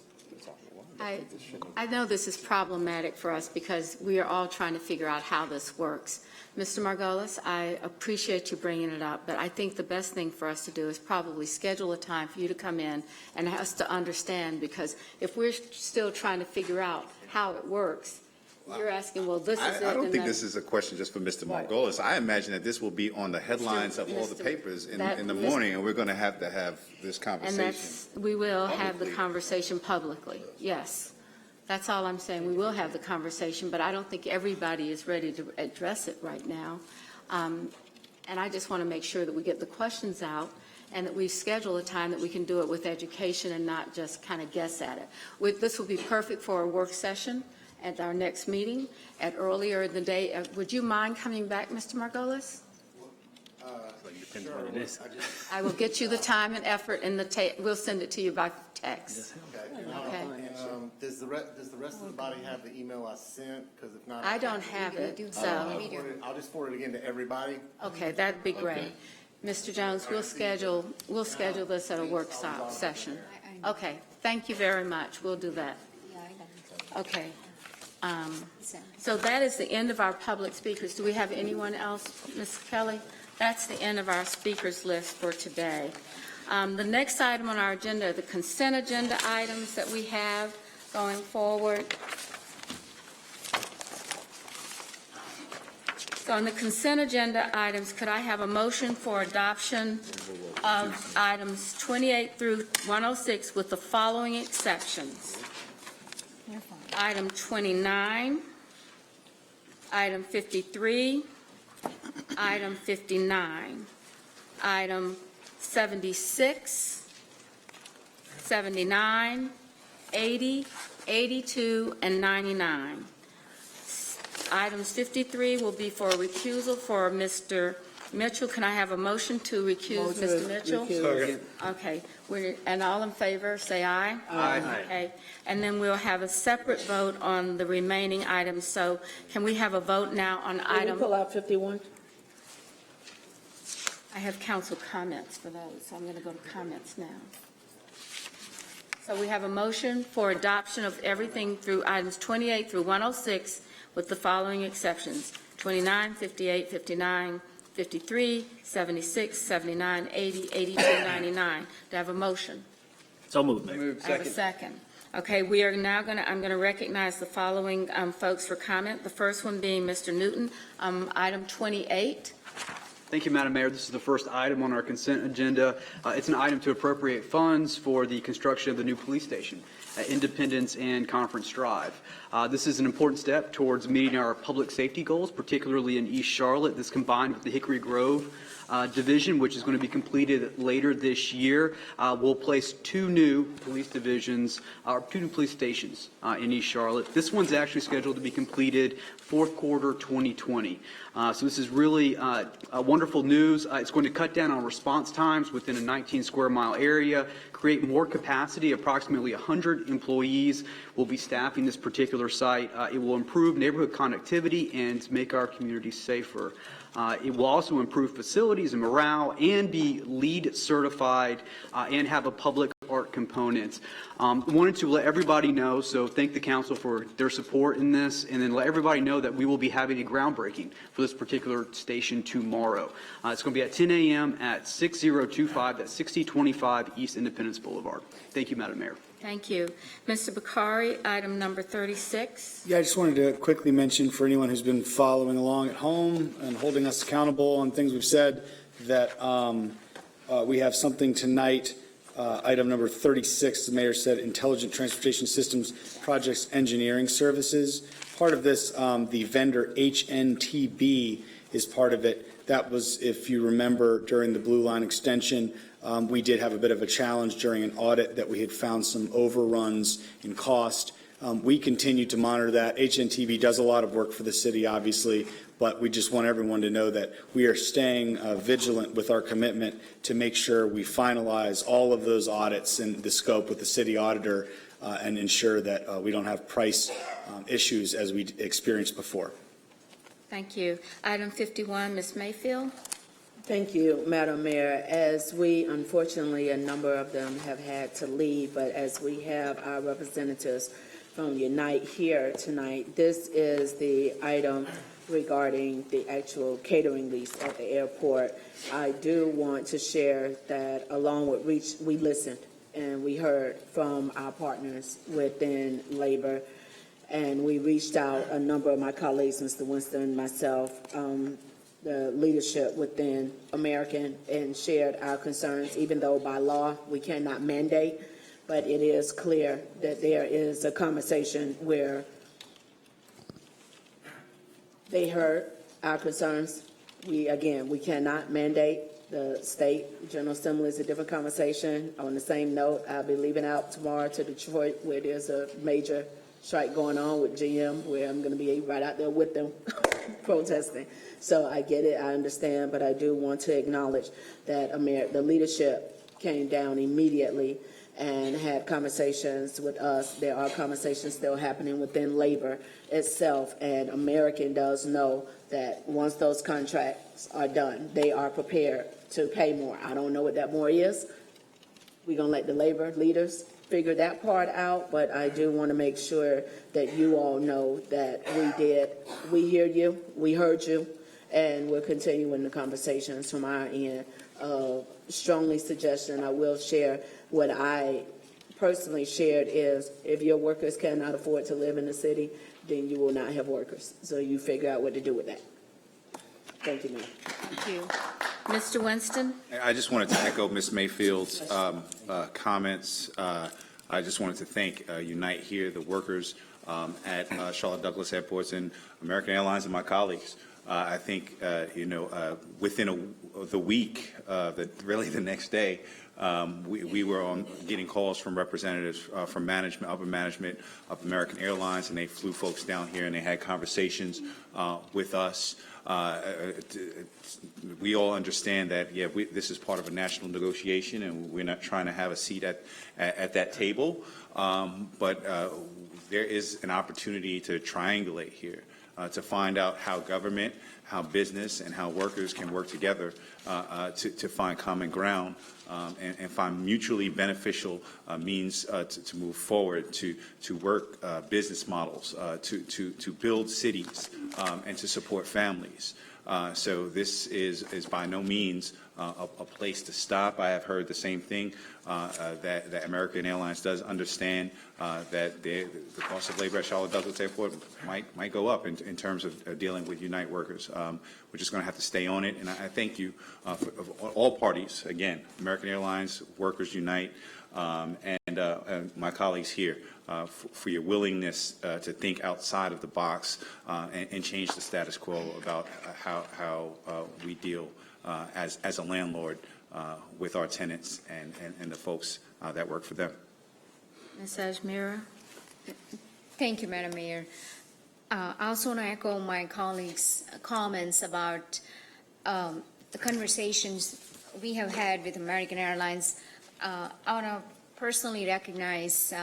I know this is problematic for us because we are all trying to figure out how this works. Mr. Margolis, I appreciate you bringing it up, but I think the best thing for us to do is probably schedule a time for you to come in and us to understand, because if we're still trying to figure out how it works, you're asking, well, this is it. I don't and think then- this is a question just for Mr. Margolis. I imagine that this will be on the headlines of all the papers in the morning, and we're going to have this And conversation. we will have the publicly. conversation publicly, yes. That's all I'm saying. We will have the conversation, but I don't think everybody is ready to address it right now. And I just want to make sure that we get the questions out and that we schedule a time that we can do it with education and not just kind of guess at it. This will be perfect for a work session at our next meeting earlier in the day. Would you mind coming back, Mr. Margolis? depends what it is. I will get you the time and effort and we'll send it to you by text. Okay. And, does the rest of the body have the email I sent? Because if not, I don't have it, so, I'll just forward it again to everybody. okay, that'd be great. Mr. Jones, we'll schedule this at a work session. Okay, thank you very much. We'll do that. Okay. So that is the end of our public speakers. Do we have anyone else, Ms. Kelly? That's the end of our speakers list for today. The next item on our agenda are the consent agenda items that we have going forward. So on the consent agenda items, could I have a motion for adoption of items 28 through 106 with the following exceptions? Item 29, item 53, item 59, item 76, 79, 80, 82, and 99. Items 53 will be for recusal for Mr. Mitchell. Can I have a motion to recuse Mr. Mitchell? Okay, and all in favor, say aye. Aye. Okay, and then we'll have a separate vote on the remaining items. So can we have a vote now on Can we item? pull out 51? I have council comments for those, so I'm going to go to comments now. So we have a motion for adoption of everything through items 28 through 106 with the following exceptions: 29, 58, 59, 53, 76, 79, 80, 82, 99. Do I have a motion? So moved. I have a second. Okay, we are now I'm going to recognize the following folks for comment. The first one being Mr. Newton, item 28. Thank you, Madam Mayor. This is the first item on our consent agenda. It's an item to appropriate funds for the construction of the new police station at Independence and Conference Drive. This is an important step towards meeting our public safety goals, particularly in East Charlotte. This combined with the Hickory Grove division, which is going to be completed later this year, will place two new police divisions, or two new police stations in East Charlotte. This one's actually scheduled to be completed fourth quarter 2020. So this is really wonderful news. It's going to cut down on response times within a 19 square mile area, create more capacity. Approximately 100 employees will be staffing this particular site. It will improve neighborhood connectivity and make our community safer. It will also improve facilities and morale and be LEED certified and have a public art component. Wanted to let everybody know, so thank the council for their support in this, and then let everybody know that we will be having a groundbreaking for this particular station tomorrow. It's going to be at 10 a.m. at 6025, that's 6025 East Independence Boulevard. Thank you, Madam Mayor. Thank you. Mr. Bakari, item number 36. Yeah, I just wanted to quickly mention for anyone who's been following along at home and holding us accountable on things we've said, that we have something tonight, item number 36, the mayor said, Intelligent Transportation Systems Projects Engineering Services. Part of this, the vendor HNTB is part of it. That was, if you remember, during the Blue Line extension, we did have a bit of a challenge during an audit that we had found some overruns in cost. We continue to monitor that. HNTB does a lot of work for the city, obviously, but we just want everyone to know that we are staying vigilant with our commitment to make sure we finalize all of those audits in the scope with the city auditor and ensure that we don't have price issues as we experienced before. Thank you. Item 51, Ms. Mayfield. Thank you, Madam Mayor. As we, unfortunately, a number of them have had to leave, but as we have our representatives from Unite here tonight, this is the item regarding the actual catering lease at the airport. I do want to share that along with Reach, we listened and we heard from our partners within labor, and we reached out, a number of my colleagues, Mr. Winston, myself, the leadership within American, and shared our concerns, even though by law we cannot mandate, but it is clear that there is a conversation where they heard our concerns. We cannot mandate. The state General Assembly is a different conversation. On the same note, I'll be leaving out tomorrow to Detroit, where there's a major strike going on with GM, where I'm going to be right out there with them protesting. So I get it, I understand, but I do want to acknowledge that the leadership came down immediately and had conversations with us. There are conversations still happening within labor itself, and American does know that once those contracts are done, they are prepared to pay more. I don't know what that more is. We're going to let the labor leaders figure that part out, but I do want to make sure that you all know that we hear you, we heard you, and we're continuing the conversations from our end. Strongly suggestion, I will share what I personally shared is if your workers cannot afford to live in the city, then you will not have workers. So you figure out what to do with that. Thank you, ma'am. Thank you. Mr. Winston? I just wanted to echo Ms. Mayfield's comments. I just wanted to thank Unite Here, the workers at Charlotte Douglas Airports and American Airlines and my colleagues. I think, within the week, really the next day, we were getting calls from representatives from management, upper management of American Airlines, and they flew folks down here and they had conversations with us. We all understand that, this is part of a national negotiation, and we're not trying to have a seat at that table. But there is an opportunity to triangulate here, to find out how government, how business, and how workers can work together to find common ground and find mutually beneficial means to move forward, to work business models, to build cities, and to support families. So this is by no means a place to stop. I have heard the same thing, that American Airlines does understand that the cost of labor at Charlotte Douglas Airport might go up in terms of dealing with Unite workers. We're just going to have to stay on it, and I thank you for all parties, again, American Airlines, Workers Unite, and my colleagues here, for your willingness to think outside of the box and change the status quo about how we deal as a landlord with our tenants and the folks that work for them. Ms. Ajmira? Thank you, Madam Mayor. I also want to echo my colleagues' comments about the conversations we have had with American Airlines. I want to personally recognize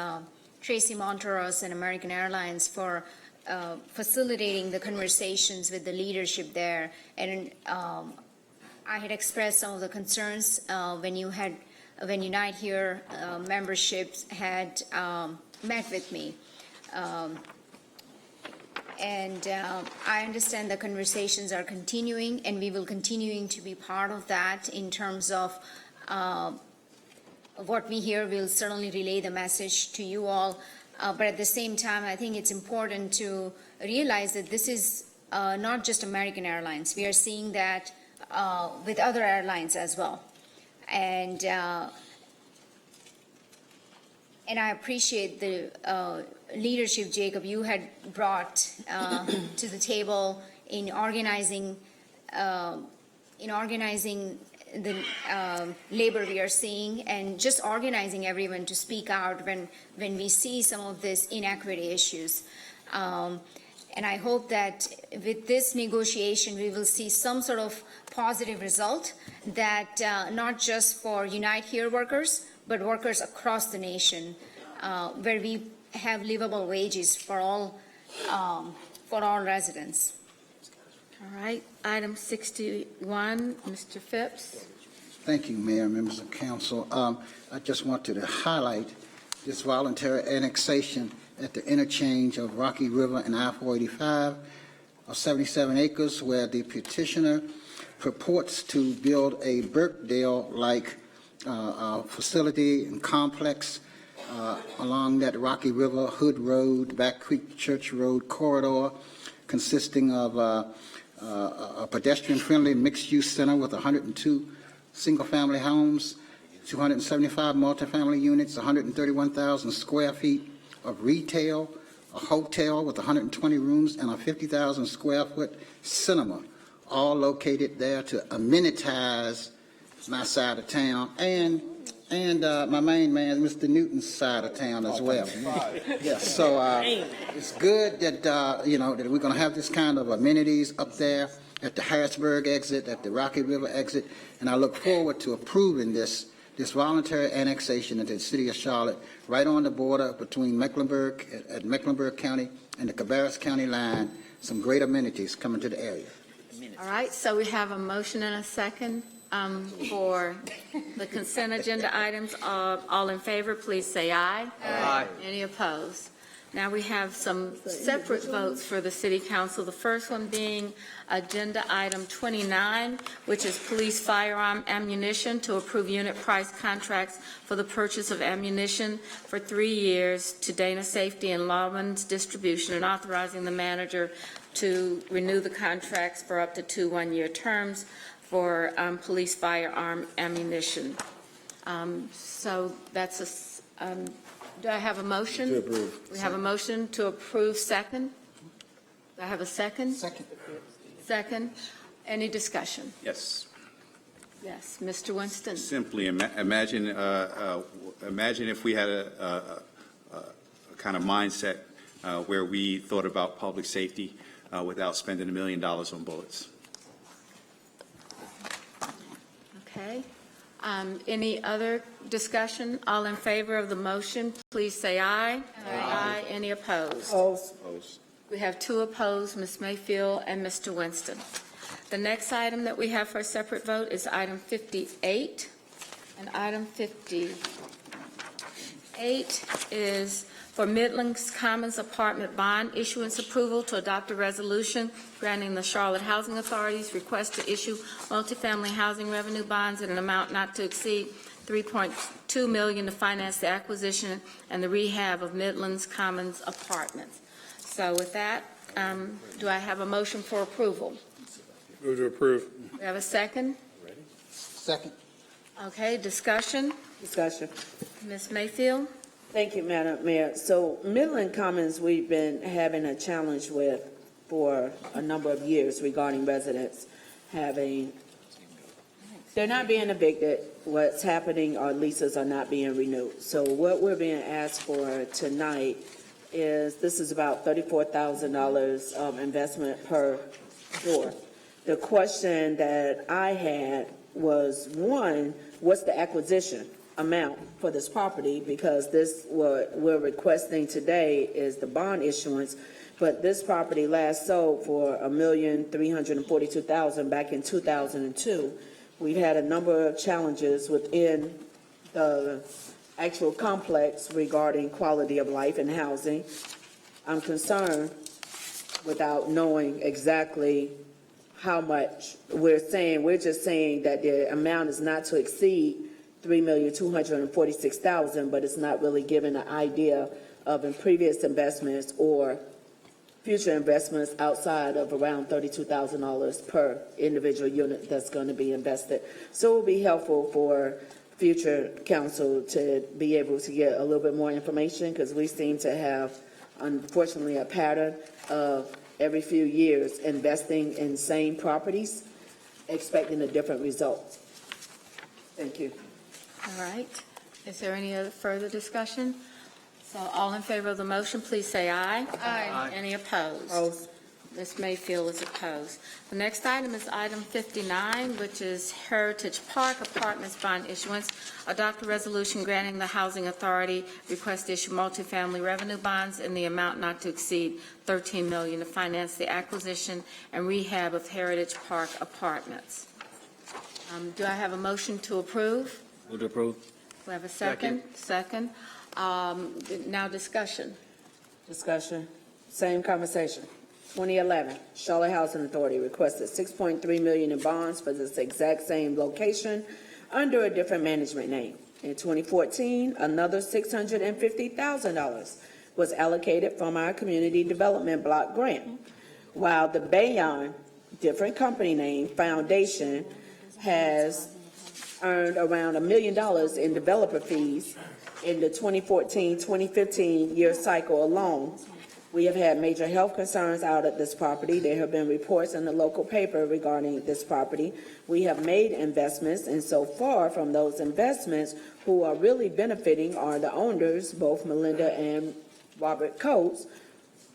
Tracy Monteros and American Airlines for facilitating the conversations with the leadership there. And I had expressed some of the concerns when Unite Here memberships had met with me. I understand the conversations are continuing, and we will continuing to be part of that in terms of what we hear. We'll certainly relay the message to you all. But at the same time, I think it's important to realize that this is not just American Airlines. We are seeing that with other airlines as well. And I appreciate the leadership, Jacob, you had brought to the table in organizing the labor we are seeing, and just organizing everyone to speak out when we see some of these inequity issues. And I hope that with this negotiation, we will see some sort of positive result that not just for Unite Here workers, but workers across the nation, where we have livable wages for all residents. All right. Item 61, Mr. Phipps. Thank you, Mayor, members of council. I just wanted to highlight this voluntary annexation at the interchange of Rocky River and I-485 of 77 acres, where the petitioner purports to build a Birkdale-like facility and complex along that Rocky River, Hood Road, Back Creek Church Road corridor, consisting of a pedestrian-friendly mixed-use center with 102 single-family homes, 275 multifamily units, 131,000 square feet of retail, a hotel with 120 rooms, and a 50,000 square foot cinema, all located there to amenitize my side of town and and my main man, Mr. Newton's side of town as well. Yes, so it's good that, you know, that we're going to have this kind of amenities up there at the Harrisburg exit, at the Rocky River exit, and I look forward to approving this voluntary annexation into the city of Charlotte, right on the border between Mecklenburg, at Mecklenburg County and the Cabarrus County line. Some great amenities coming to the area. All right, so we have a motion and a second for the consent agenda items. All in favor, please say aye. Aye. Any opposed? Now we have some separate votes for the city council. The first one being agenda item 29, which is police firearm ammunition, to approve unit price contracts for the purchase of ammunition for 3 years to Dana Safety and Lawman's Distribution, and authorizing the manager to renew the contracts for up to 2 one-year terms for police firearm ammunition. So that's a, do I have a motion? To approve. We have a motion to approve, second. Do I have a second? Second. Second. Any discussion? Yes. Yes, Mr. Winston. Simply imagine if we had a kind of mindset where we thought about public safety without spending $1 million on bullets. Okay. Any other discussion? All in favor of the motion, please say aye. Aye. Any opposed? Opposed. We have 2 opposed, Ms. Mayfield and Mr. Winston. The next item that we have for a separate vote is item 58. And item 58 is for Midlands Commons Apartment Bond Issuance Approval to adopt a resolution granting the Charlotte Housing Authority's request to issue multifamily housing revenue bonds in an amount not to exceed $3.2 million to finance the acquisition and the rehab of Midlands Commons Apartments. So with that, do I have a motion for approval? Move to approve. We have a second? Second. Okay, discussion? Discussion. Ms. Mayfield? Thank you, Madam Mayor. So Midland Commons, we've been having a challenge with for a number of years regarding residents having, they're not being evicted. What's happening, our leases are not being renewed. So what we're being asked for tonight is, this is about $34,000 of investment per door. The question that I had was, one, what's the acquisition amount for this property? Because this, what we're requesting today is the bond issuance, but this property last sold for $1,342,000 back in 2002. We've had a number of challenges within the actual complex regarding quality of life and housing. I'm concerned, without knowing exactly how much we're saying, we're just saying that the amount is not to exceed $3,246,000, but it's not really giving an idea of in previous investments or future investments outside of around $32,000 per individual unit that's going to be invested. So it will be helpful for future council to be able to get a little bit more information, because we seem to have, unfortunately, a pattern of every few years investing in same properties, expecting a different result. Thank you. All right. Is there any other further discussion? So all in favor of the motion, please say aye. Aye. Any opposed? Opposed. Ms. Mayfield is opposed. The next item is item 59, which is Heritage Park Apartments Bond Issuance. Adopt a resolution granting the Housing Authority request to issue multifamily revenue bonds in the amount not to exceed $13 million to finance the acquisition and rehab of Heritage Park Apartments. Do I have a motion to approve? Move to approve. Do I have a second? Second. Now discussion. Discussion. Same conversation. 2011, Charlotte Housing Authority requested $6.3 million in bonds for this exact same location under a different management name. In 2014, another $650,000 was allocated from our Community Development Block Grant, while the Bayon, different company name, Foundation, has earned around $1 million in developer fees in the 2014-2015 year cycle alone. We have had major health concerns out at this property. There have been reports in the local paper regarding this property. We have made investments, and so far from those investments, who are really benefiting are the owners, both Melinda and Robert Coates,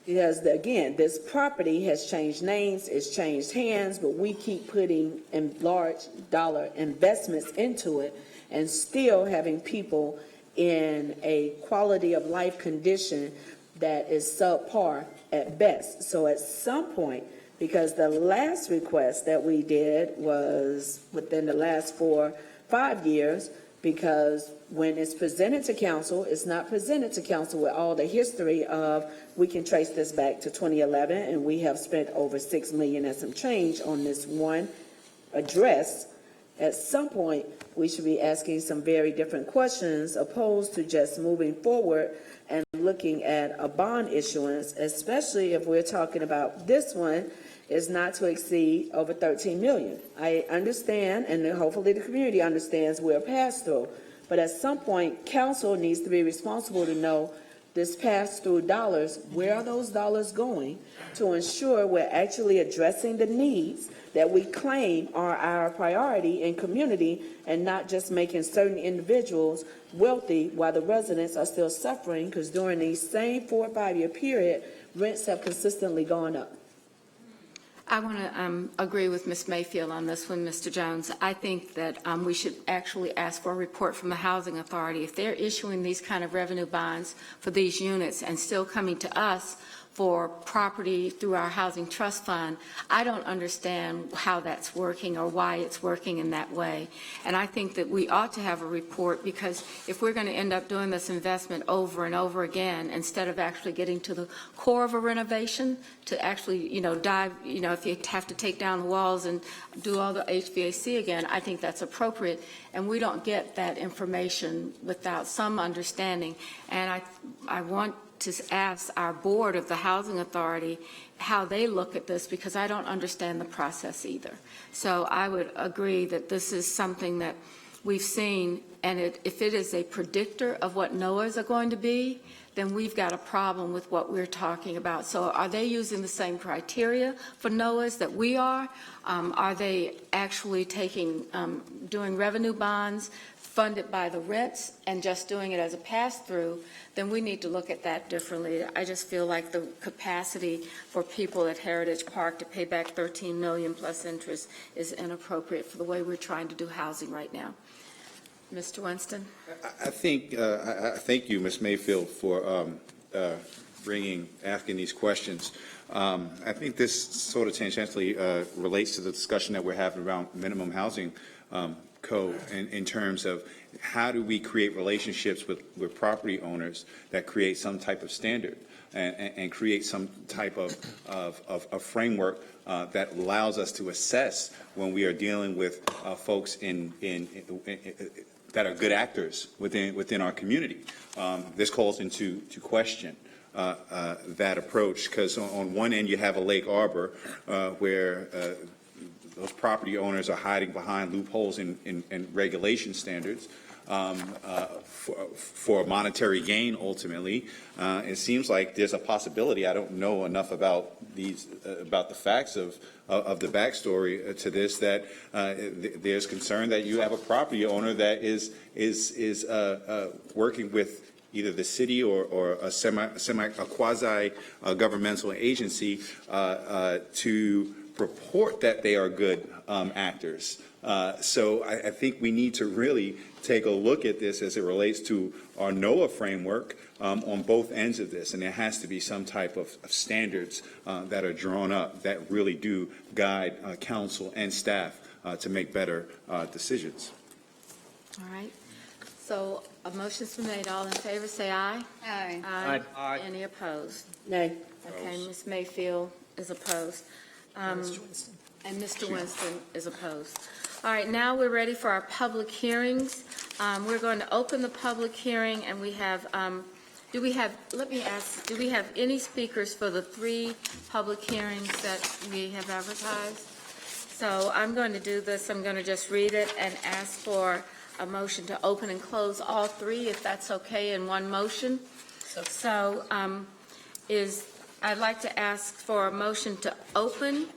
because again, this property has changed names, it's changed hands, but we keep putting in large dollar investments into it and still having people in a quality of life condition that is subpar at best. So at some point, because the last request that we did was within the last 4-5 years, because when it's presented to council, it's not presented to council with all the history of, we can trace this back to 2011, and we have spent over $6 million and some change on this one address. At some point, we should be asking some very different questions opposed to just moving forward and looking at a bond issuance, especially if we're talking about this one is not to exceed over 13 million. I understand, and hopefully the community understands we're a pass-through, but at some point, council needs to be responsible to know this pass-through dollars, where are those dollars going to ensure we're actually addressing the needs that we claim are our priority in community and not just making certain individuals wealthy while the residents are still suffering, because during these same 4 or 5 year period, rents have consistently gone up. I want to agree with Ms. Mayfield on this one, Mr. Jones. I think that we should actually ask for a report from the Housing Authority. If they're issuing these kind of revenue bonds for these units and still coming to us for property through our housing trust fund, I don't understand how that's working or why it's working in that way. And I think that we ought to have a report, because if we're going to end up doing this investment over and over again, instead of actually getting to the core of a renovation, to actually, dive, if you have to take down the walls and do all the HVAC again, I think that's appropriate. And we don't get that information without some understanding. And I want to ask our board of the Housing Authority how they look at this, because I don't understand the process either. So I would agree that this is something that we've seen, and if it is a predictor of what NOAAs are going to be, then we've got a problem with what we're talking about. So are they using the same criteria for NOAAs that we are? Are they actually doing revenue bonds funded by the rents and just doing it as a pass-through? Then we need to look at that differently. I just feel like the capacity for people at Heritage Park to pay back 13 million plus interest is inappropriate for the way we're trying to do housing right now. Mr. Winston? I think, I thank you, Ms. Mayfield, for asking these questions. I think this sort of tangentially relates to the discussion that we're having around minimum housing code in terms of how do we create relationships with property owners that create some type of standard and create some type of framework that allows us to assess when we are dealing with folks that are good actors within our community. This calls into question that approach, because on one end you have a Lake Arbor where those property owners are hiding behind loopholes in regulation standards for monetary gain. Ultimately, it seems like there's a possibility. I don't know enough about about the facts of the backstory to this, that there's concern that you have a property owner that is working with either the city or a quasi governmental agency to purport that they are good actors. So I think we need to really take a look at this as it relates to our NOAA framework on both ends of this, and there has to be some type of standards that are drawn up that really do guide council and staff to make better decisions. All right. So a motion's been made. All in favor, say aye. Aye. Aye. Aye. Any opposed? Nay. Okay, Ms. Mayfield is opposed. And Mr. Winston is opposed. All right, now we're ready for our public hearings. We're going to open the public hearing, and we have, do we have any speakers for the 3 public hearings that we have advertised? So I'm going to do this. I'm going to just read it and ask for a motion to open and close all 3, if that's okay, in one motion. So I'd like to ask for a motion to open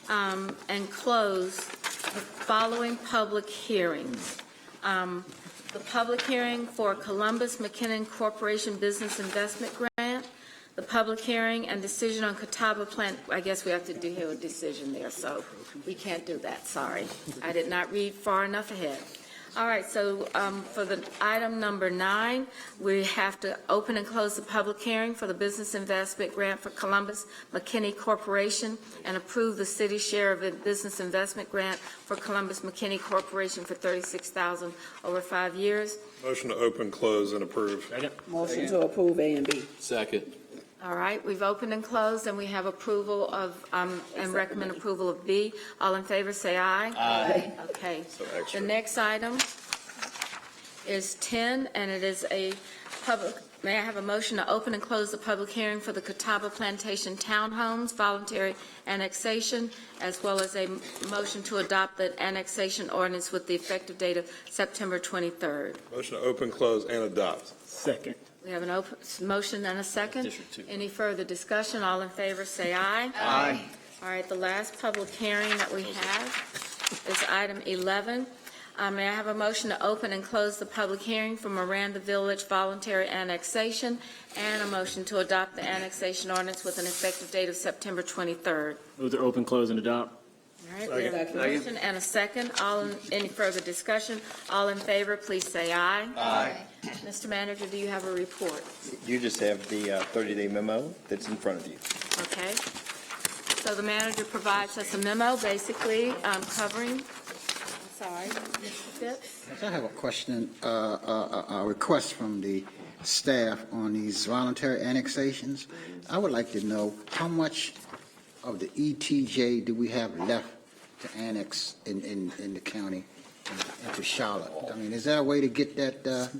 and close the following public hearings. The the public hearing for Columbus McKinnon Corporation Business Investment Grant, the public hearing and decision on Catawba Plant. I guess we have to do here a decision there, so we can't do that, sorry. I did not read far enough ahead. All right, so for the item number 9, we have to open and close the public hearing for the business investment grant for Columbus McKinney Corporation and approve the city share of the business investment grant for Columbus McKinney Corporation for $36,000 over 5 years. Motion to open, close, and approve. Motion to approve A and B. Second. All right, we've opened and closed, and we have approval of, and recommend approval of B. All in favor, say aye. Aye. Okay. So extra. The next item is 10, and it is a public, may I have a motion to open and close the public hearing for the Catawba Plantation Townhomes voluntary annexation, as well as a motion to adopt the annexation ordinance with the effective date of September 23rd. Motion to open, close, and adopt. Second. We have an open motion and a second. Any further discussion? All in favor, say aye. Aye. All right, the last public hearing that we have is item 11. May I have a motion to open and close the public hearing for Miranda Village voluntary annexation and a motion to adopt the annexation ordinance with an effective date of September 23rd. Move to open, close, and adopt. All right, we have a motion and a second. Any further discussion? All in favor, please say aye. Aye. Mr. Manager, do you have a report? You just have the 30-day memo that's in front of you. Okay. So the manager provides us a memo, basically covering, Mr. Phipps? I have a question, a request from the staff on these voluntary annexations. I would like to know how much of the ETJ do we have left to annex in the county into Charlotte? I mean, is there a way to get that, to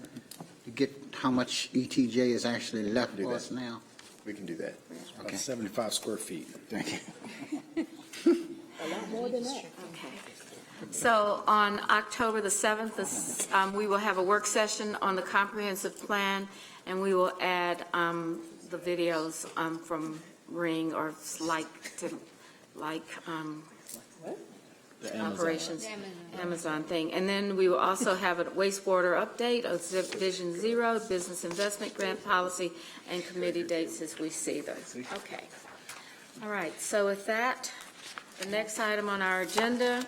get how much ETJ is actually left for us now? We can do that. Okay. 75 square feet. Thank you. A lot more than that. Okay. So on October the 7th, we will have a work session on the comprehensive plan, and we will add the videos from Ring or operations, Amazon thing. And then we will also have a wastewater update of Vision Zero, business investment grant policy, and committee dates as we see those. Okay. All right, so with that, the next item on our agenda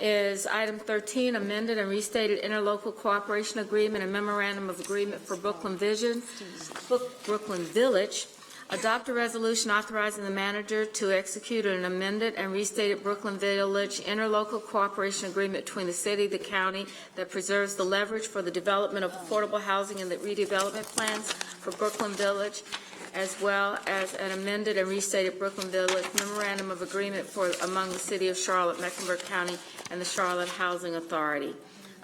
is item 13, amended and restated interlocal cooperation agreement and memorandum of agreement for Brooklyn Village. Adopt a resolution authorizing the manager to execute an amended and restated Brooklyn Village interlocal cooperation agreement between the city, the county, that preserves the leverage for the development of affordable housing and the redevelopment plans for Brooklyn Village, as well as an amended and restated Brooklyn Village memorandum of agreement among the City of Charlotte, Mecklenburg County, and the Charlotte Housing Authority.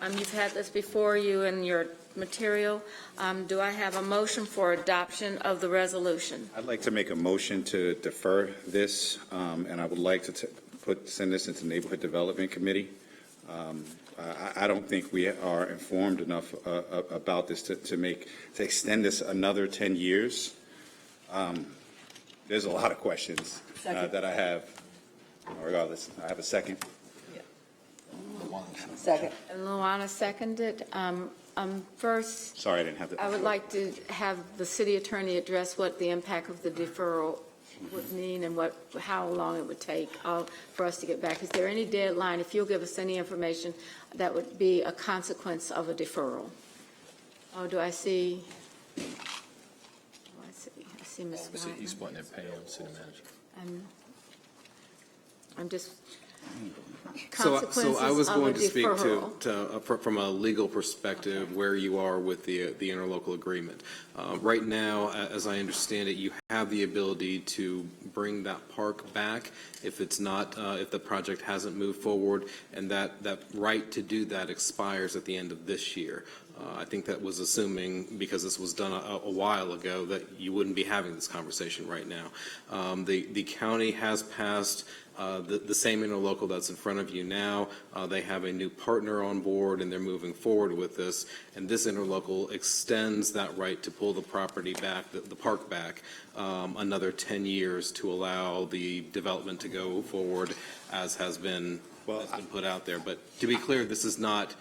You've had this before you in your material. Do I have a motion for adoption of the resolution? I'd like to make a motion to defer this, and I would like to send this into Neighborhood Development Committee. I don't think we are informed enough about this to extend this another 10 years. There's a lot of questions that I have. Regardless, I have a second. Second. And Luana seconded. First, Sorry, I didn't have I would like to have the city attorney address what the impact of the deferral would mean and how long it would take for us to get back. Is there any deadline, if you'll give us any information, that would be a consequence of a deferral? Oh, do I see? I see Ms. White. He's wanting to pay on city manager. I'm just, So I was consequences of a going to speak deferral. from a legal perspective, where you are with the interlocal agreement. Right now, as I understand it, you have the ability to bring that park back if it's not, if the project hasn't moved forward, and that right to do that expires at the end of this year. I think that was assuming, because this was done a while ago, that you wouldn't be having this conversation right now. The county has passed the same interlocal that's in front of you now. They have a new partner on board, and they're moving forward with this. And this interlocal extends that right to pull the property back, the park back, another 10 years to allow the development to go forward as has been that's been put out there. But to be clear, this is not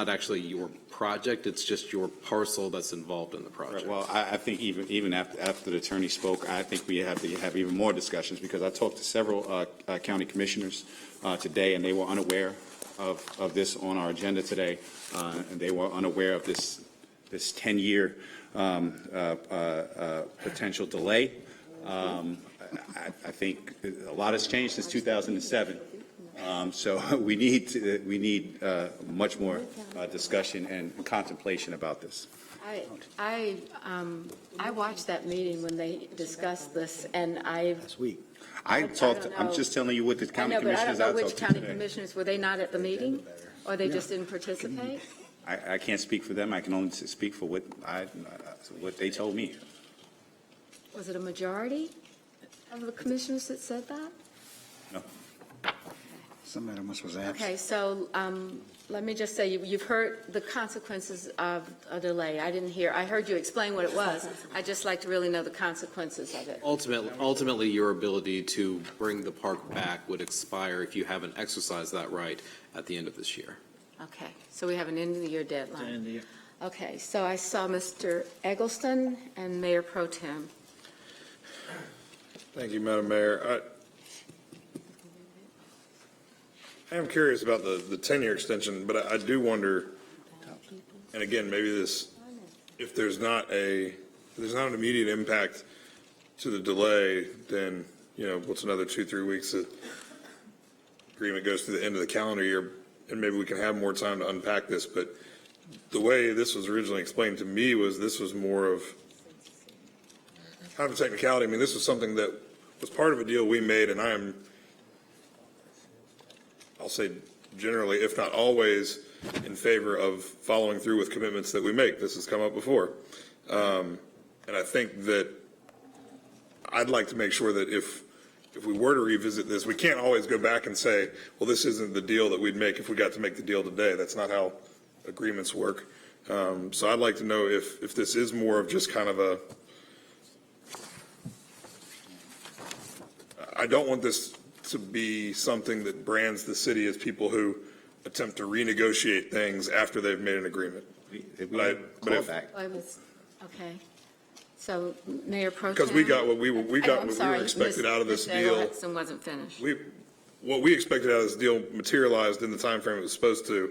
actually your project, it's just your parcel that's involved in the project. Well, I think even after the attorney spoke, I think we have to have even more discussions, because I talked to several county commissioners today, and they were unaware of this on our agenda today, and they were unaware of this 10-year potential delay. I think a lot has changed since 2007. So we need much more discussion and contemplation about this. I watched that meeting when they discussed this, and I'm just telling you what the county I know, but I commissioners don't I know which talked to county today. commissioners, were they not at the meeting? Or they just didn't participate? I can't speak for them. I can only speak for what they told me. Was it a majority of the commissioners that said that? No. Somebody else was absent. Okay, so let me just say, you've heard the consequences of a delay. I heard you explain what it was. I'd just like to really know the consequences of it. Ultimately, your ability to bring the park back would expire if you haven't exercised that right at the end of this year. Okay, so we have an end-of-the-year deadline. Okay, so I saw Mr. Eggleston and Mayor Pro Tem. Thank you, Madam Mayor. I am curious about the 10-year extension, but I do wonder, and again, maybe if there's not an immediate impact to the delay, then, what's another 2-3 weeks? The agreement goes to the end of the calendar year, and maybe we can have more time to unpack this. But the way this was originally explained to me was this was more of kind of a technicality. I mean, this was something that was part of a deal we made, and I'll say generally, if not always, in favor of following through with commitments that we make. This has come up before. And I think that I'd like to make sure that if we were to revisit this, we can't always go back and say, well, this isn't the deal that we'd make if we got to make the deal today. That's not how agreements work. So I'd like to know if this is more of just kind of I don't want this to be something that brands the city as people who attempt to renegotiate things after they've made an agreement. Okay, so Mayor Pro Tem. Because we got what we were expected out of this deal. Mr. Eggleston wasn't finished. What we expected out of this deal materialized in the time frame it was supposed to.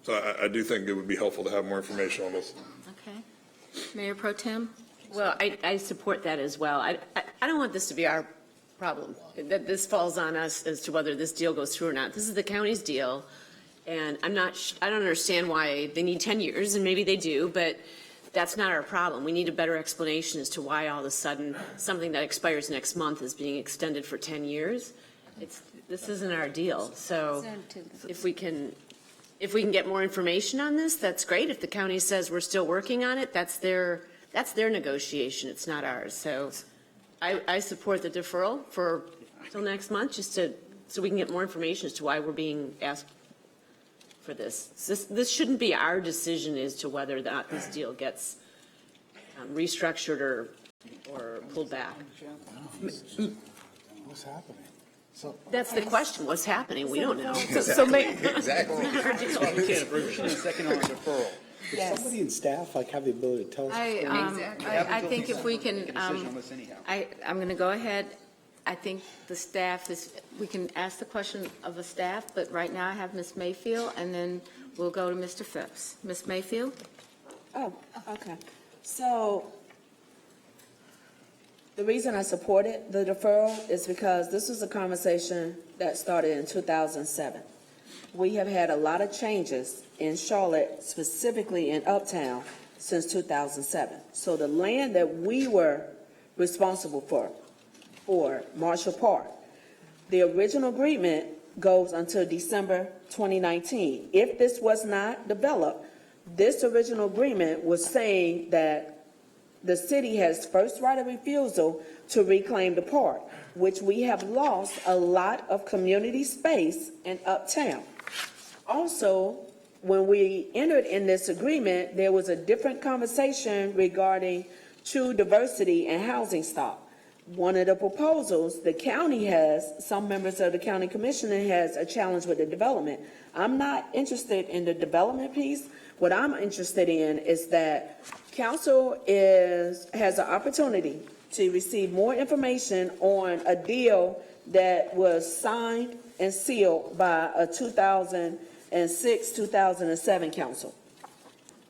So I do think it would be helpful to have more information on this. Okay. Mayor Pro Tem? Well, I support that as well. I don't want this to be our problem, that this falls on us as to whether this deal goes through or not. This is the county's deal, and I don't understand why they need 10 years, and maybe they do, but that's not our problem. We need a better explanation as to why all of a sudden something that expires next month is being extended for 10 years. This isn't our deal. So if we can get more information on this, that's great. If the county says we're still working on it, that's their negotiation. It's not ours. So I support the deferral for till next month, just so we can get more information as to why we're being asked for this. This shouldn't be our decision as to whether or not this deal gets restructured or pulled back. What's happening? That's the question. What's happening? We don't know. Exactly. We can't approve it. Second on deferral. Does somebody in staff have the ability to tell us? I think if we can, I'm going to go ahead. I think the staff we can ask the question of the staff, but right now I have Ms. Mayfield, and then we'll go to Mr. Phipps. Ms. Mayfield? Oh, okay. So the reason I supported the deferral is because this was a conversation that started in 2007. We have had a lot of changes in Charlotte, specifically in Uptown, since 2007. So the land that we were responsible for Marshall Park, the original agreement goes until December 2019. If this was not developed, this original agreement was saying that the city has first right of refusal to reclaim the park, which we have lost a lot of community space in Uptown. Also, when we entered in this agreement, there was a different conversation regarding true diversity and housing stock. one of the proposals, the county has, some members of the county commission has a challenge with the development. I'm not interested in the development piece. What I'm interested in is that council has an opportunity to receive more information on a deal that was signed and sealed by a 2006, 2007 council.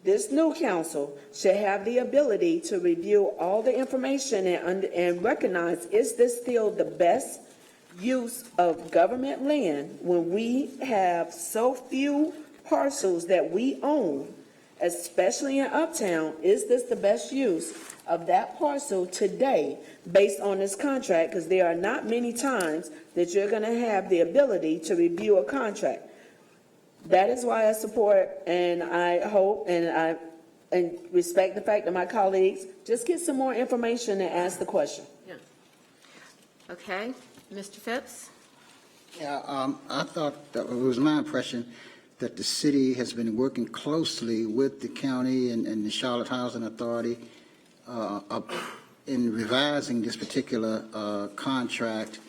This new council should have the ability to review all the information and recognize, is this still the best use of government land when we have so few parcels that we own, especially in Uptown? Is this the best use of that parcel today based on this contract? Because there are not many times that you're going to have the ability to review a contract. That is why I support, and I hope, and respect the fact that my colleagues just get some more information and ask the question. Yeah. Okay, Mr. Phipps? Yeah, I thought that it was my impression that the city has been working closely with the county and the Charlotte Housing Authority in revising this particular contract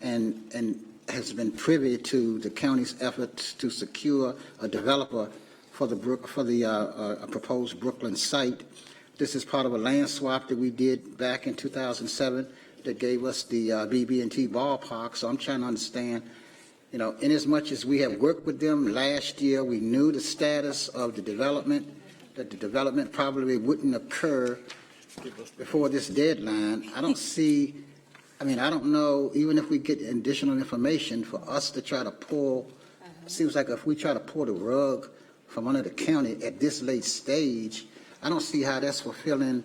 and has been privy to the county's efforts to secure a developer for the proposed Brooklyn site. This is part of a land swap that we did back in 2007 that gave us the BB&T ballpark. So I'm trying to understand, you know, in as much as we have worked with them last year, we knew the status of the development, that the development probably wouldn't occur before this deadline. I don't see, I mean, I don't know, even if we get additional information for us to try to pull, it seems like if we try to pull the rug from under the county at this late stage, I don't see how that's fulfilling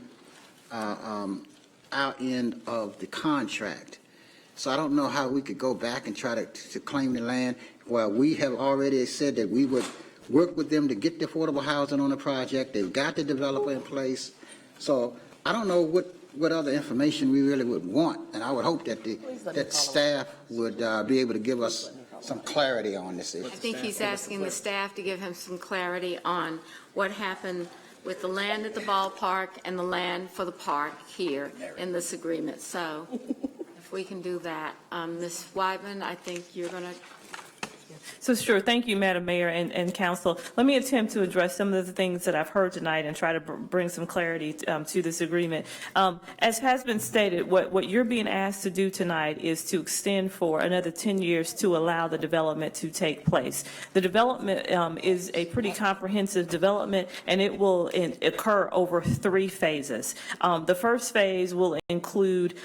our end of the contract. So I don't know how we could go back and try to claim the land where we have already said that we would work with them to get the affordable housing on the project. They've got the developer in place. So I don't know what other information we really would want, and I would hope that that staff would be able to give us some clarity on this issue. I think he's asking the staff to give him some clarity on what happened with the land at the ballpark and the land for the park here in this agreement. So if we can do that. Ms. Wyman, I think you're going to. So sure, thank you, Madam Mayor and Council. Let me attempt to address some of the things that I've heard tonight and try to bring some clarity to this agreement. As has been stated, what you're being asked to do tonight is to extend for another 10 years to allow the development to take place. The development is a pretty comprehensive development, and it will occur over 3 phases. The first phase will include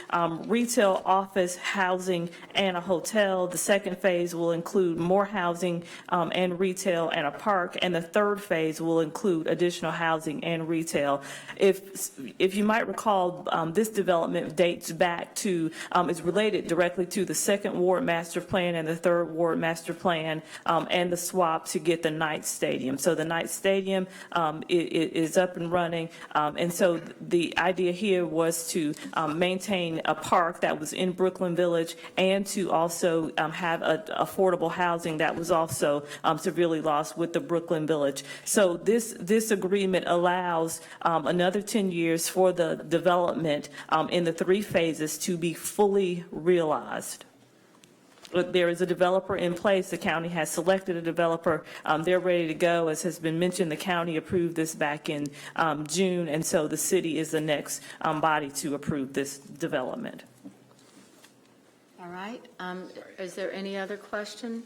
retail, office, housing, and a hotel. The second phase will include more housing and retail and a park, and the third phase will include additional housing and retail. If you might recall, this development dates back to, is related directly to the 2nd Ward Master Plan and the 3rd Ward Master Plan and the swap to get the Knight Stadium. So the Knight Stadium is up and running, and so the idea here was to maintain a park that was in Brooklyn Village and to also have affordable housing that was also severely lost with the Brooklyn Village. So this agreement allows another 10 years for the development in the 3 phases to be fully realized. There is a developer in place. The county has selected a developer. They're ready to go. As has been mentioned, the county approved this back in June, and so the city is the next body to approve this development. All right. Is there any other question?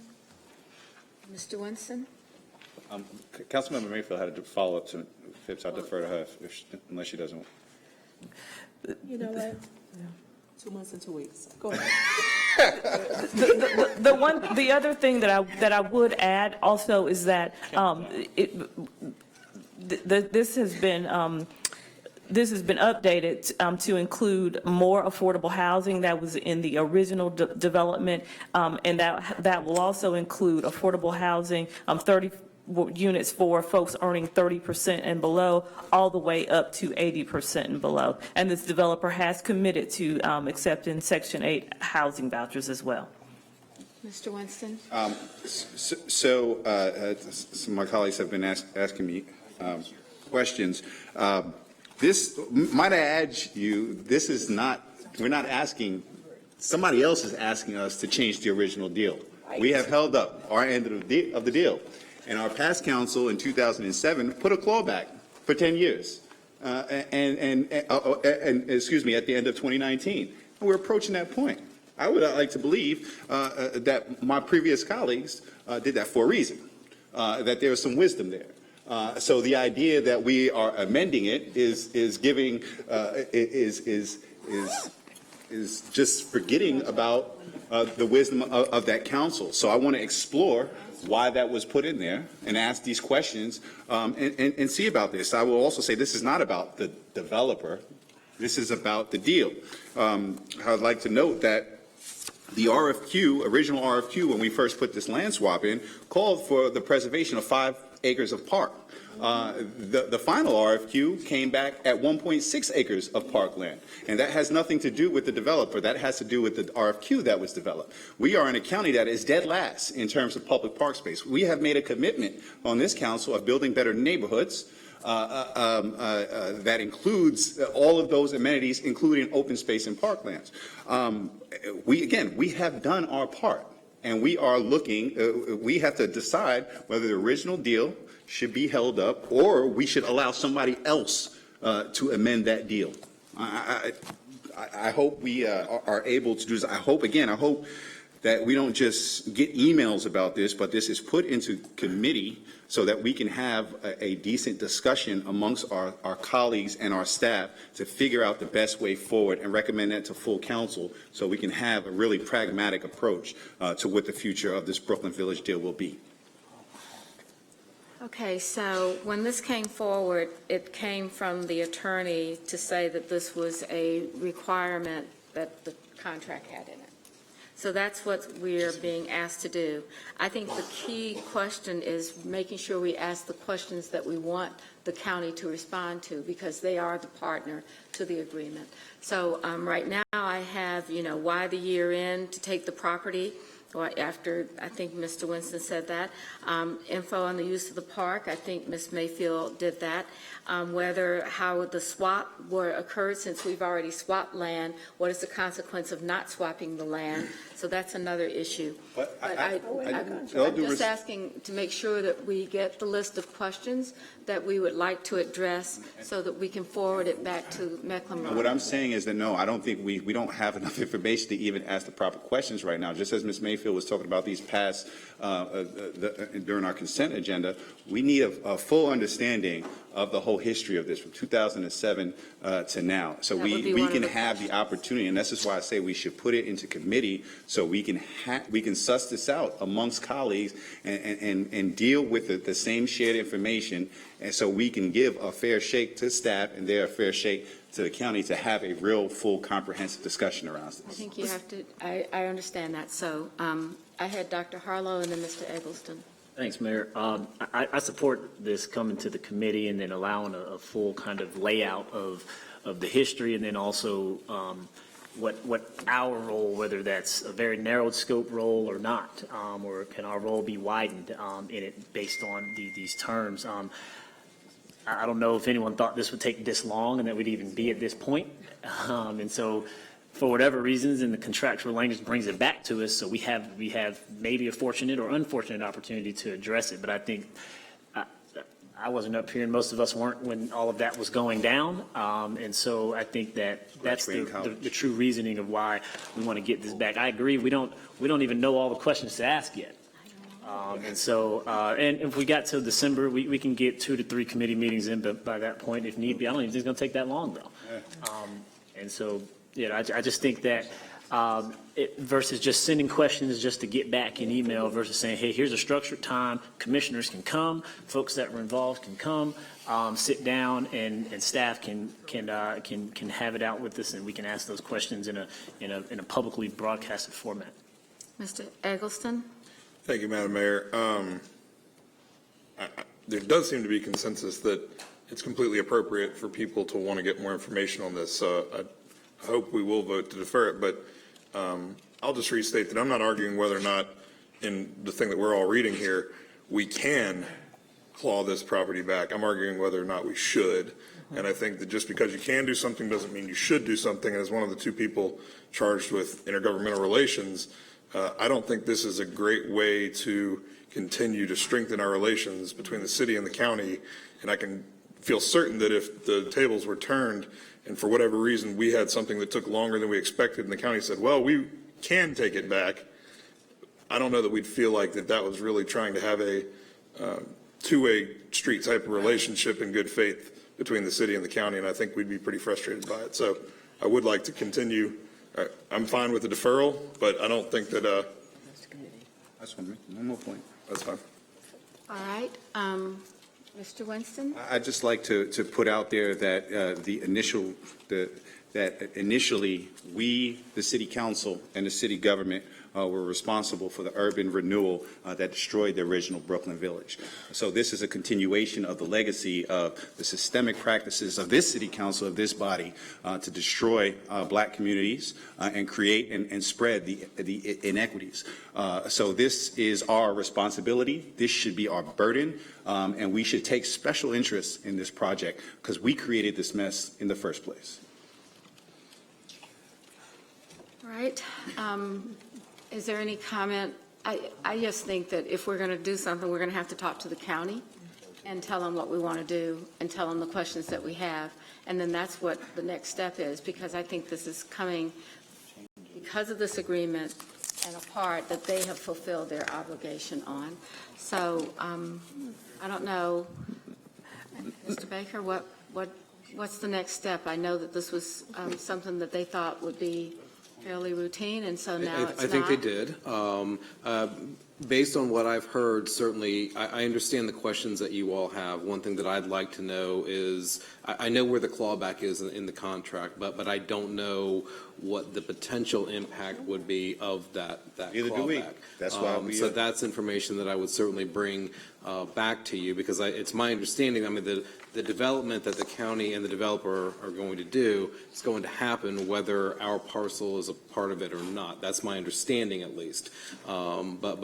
Mr. Winston? Councilmember Mayfield had a follow-up to Phipps. I'll defer to her unless she doesn't. You know what? 2 months and 2 weeks. Go ahead. The other thing that I would add also is that this has been updated to include more affordable housing that was in the original development, and that will also include affordable housing, 30 units for folks earning 30% and below, all the way up to 80% and below. And this developer has committed to accepting Section 8 housing vouchers as well. Mr. Winston? Some of my colleagues have been asking me questions. This, might I add you, this is not we're not asking, somebody else is asking us to change the original deal. We have held up our end of the deal. And our past council in 2007 put a clawback for 10 years. And excuse me, at the end of 2019. And we're approaching that point. I would like to believe that my previous colleagues did that for a reason, that there was some wisdom there. So the idea that we are amending it is giving is just forgetting about the wisdom of that council. So I want to explore why that was put in there and ask these questions and see about this. I will also say this is not about the developer. This is about the deal. I'd like to note that the RFQ, original RFQ, when we first put this land swap in, called for the preservation of 5 acres of park. The final RFQ came back at 1.6 acres of parkland, and that has nothing to do with the developer. That has to do with the RFQ that was developed. We are in a county that is dead last in terms of public park space. We have made a commitment on this council of building better neighborhoods that includes all of those amenities, including open space and parklands. We have done our part, and we are looking, we have to decide whether the original deal should be held up or we should allow somebody else to amend that deal. I hope we are able to do this. I hope that we don't just get emails about this, but this is put into committee so that we can have a decent discussion amongst our colleagues and our staff to figure out the best way forward and recommend that to full council so we can have a really pragmatic approach to what the future of this Brooklyn Village deal will be. Okay, so when this came forward, it came from the attorney to say that this was a requirement that the contract had in it. So that's what we're being asked to do. I think the key question is making sure we ask the questions that we want the county to respond to, because they are the partner to the agreement. So right now I have, why the year in to take the property, or after, I think Mr. Winston said that. Info on the use of the park, I think Ms. Mayfield did that. How the swap occurred, since we've already swapped land, what is the consequence of not swapping the land? So that's another issue. But I'm just asking to make sure that we get the list of questions that we would like to address so that we can forward it back to Mecklenburg. What I'm saying is that, no, I don't think we don't have enough information to even ask the proper questions right now. Just as Ms. Mayfield was talking about these past, during our consent agenda, we need a full understanding of the whole history of this from 2007 to now. So we can have the opportunity, and this is why I say we should put it into committee so we can suss this out amongst colleagues and deal with the same shared information, and so we can give a fair shake to staff and their fair shake to the county to have a real, full, comprehensive discussion around this. I think you have to, I understand that. So I had Dr. Harlow and then Mr. Eggleston. Thanks, Mayor. I support this coming to the committee and then allowing a full kind of layout of the history, and then also what our role, whether that's a very narrowed scope role or not, or can our role be widened in it based on these terms. I don't know if anyone thought this would take this long and that we'd even be at this point. And so for whatever reasons, and the contractual language brings it back to us, so we have maybe a fortunate or unfortunate opportunity to address it. But I think I wasn't up here, and most of us weren't when all of that was going down. And so I think that's the true reasoning of why we want to get this back. I agree. We don't even know all the questions to ask yet. And so, and if we got till December, we can get 2 to 3 committee meetings in by that point if need be. I don't even think it's going to take that long, though. And so, I just think that versus just sending questions just to get back in email versus saying, hey, here's a structured time, commissioners can come, folks that were involved can come, sit down, and staff can have it out with us, and we can ask those questions in a publicly broadcasted format. Mr. Eggleston? Thank you, Madam Mayor. There does seem to be consensus that it's completely appropriate for people to want to get more information on this. I hope we will vote to defer it, but I'll just restate that I'm not arguing whether or not, in the thing that we're all reading here, we can claw this property back. I'm arguing whether or not we should. And I think that just because you can do something doesn't mean you should do something. And as one of the two people charged with intergovernmental relations, I don't think this is a great way to continue to strengthen our relations between the city and the county. And I can feel certain that if the tables were turned and for whatever reason we had something that took longer than we expected and the county said, well, we can take it back, I don't know that we'd feel like that was really trying to have a two-way street type of relationship in good faith between the city and the county, and I think we'd be pretty frustrated by it. So I would like to continue. I'm fine with the deferral, but I don't think that. That's one more point. That's fine. All right. Mr. Winston? I'd just like to put out there that that initially we, the city council and the city government, were responsible for the urban renewal that destroyed the original Brooklyn Village. So this is a continuation of the legacy of the systemic practices of this city council, of this body, to destroy black communities and create and spread the inequities. So this is our responsibility. This should be our burden, and we should take special interest in this project because we created this mess in the first place. All right. Is there any comment? I just think that if we're going to do something, we're going to have to talk to the county and tell them what we want to do and tell them the questions that we have. And then that's what the next step is, because I think this is coming because of this agreement and a part that they have fulfilled their obligation on. So I don't know, Mr. Baker, what's the next step? I know that this was something that they thought would be fairly routine, and so now it's not. I think they did. Based on what I've heard, certainly, I understand the questions that you all have. One thing that I'd like to know is, I know where the clawback is in the contract, but I don't know what the potential impact would be of that Neither clawback. do we. That's why So that's information that I would certainly bring back to you, because it's my understanding, I mean, the development that the county and the developer are going to do is going to happen whether our parcel is a part of it or not. That's my understanding, at least. But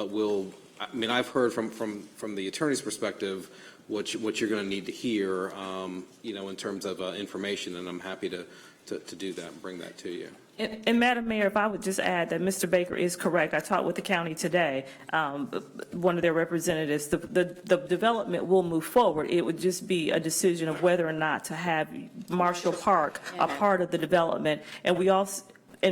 I mean, I've heard from the attorney's perspective what you're going to need to hear, in terms of information, and I'm happy to do that and bring that to you. And Madam Mayor, if I would just add that Mr. Baker is correct. I talked with the county today, one of their representatives. The development will move forward. It would just be a decision of whether or not to have Marshall Park a part of the development, and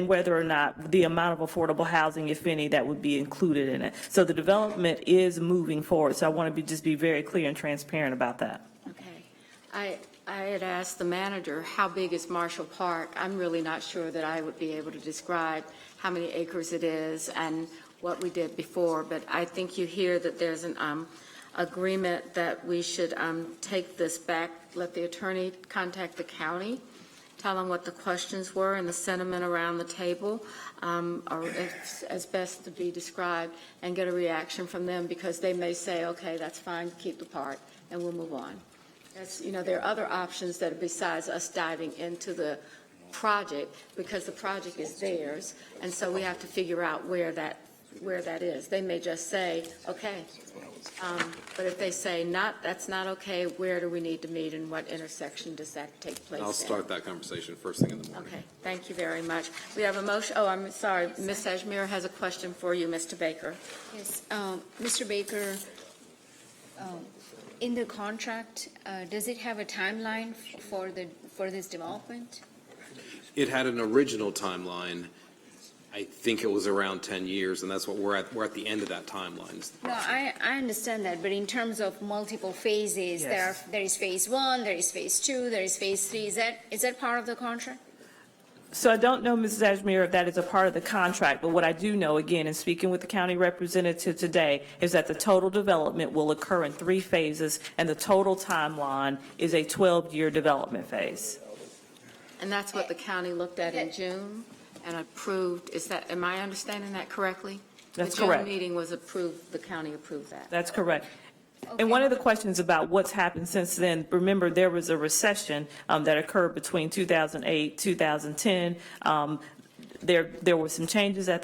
whether or not the amount of affordable housing, if any, that would be included in it. So the development is moving forward. So I want to just be very clear and transparent about that. Okay. I had asked the manager, how big is Marshall Park? I'm really not sure that I would be able to describe how many acres it is and what we did before, but I think you hear that there's an agreement that we should take this back, let the attorney contact the county, tell them what the questions were and the sentiment around the table, or as best to be described, and get a reaction from them, because they may say, okay, that's fine, keep the park, and we'll move on. There are other options that are besides us diving into the project, because the project is theirs, and so we have to figure out where that is. They may just say, okay, but if they say that's not okay, where do we need to meet and what intersection does that take place in? I'll start that conversation first thing in the morning. Okay, thank you very much. We have a motion. Oh, I'm sorry, Ms. Ajmer has a question for you, Mr. Baker. Yes, Mr. Baker, in the contract, does it have a timeline for this development? It had an original timeline. I think it was around 10 years, and that's what we're at. We're at the end of that timeline. No, I understand that, but in terms of multiple phases, Yes. there is phase 1, there is phase 2, there is phase 3. Is that part of the contract? So I don't know, Mrs. Ajmer, if that is a part of the contract, but what I do know, again, in speaking with the county representative today, is that the total development will occur in 3 phases, and the total timeline is a 12-year development phase. And that's what the county looked at in June and approved. Am I understanding that correctly? That's The correct. June meeting was approved, the county approved that. That's correct. And one of the questions about what's happened since then, remember, there was a recession that occurred between 2008, 2010. There were some changes at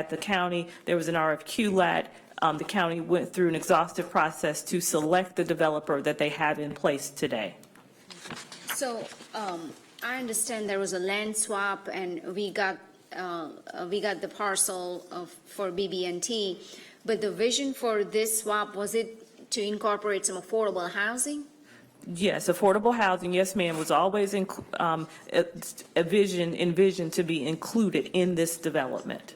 the county. There was an RFQ let. the county went through an exhaustive process to select the developer that they have in place today. So, I understand there was a land swap and we got the parcel for BB&T, but the vision for this swap, was it to incorporate some affordable housing? Yes, affordable housing, yes, ma'am, was always envisioned to be included in this development.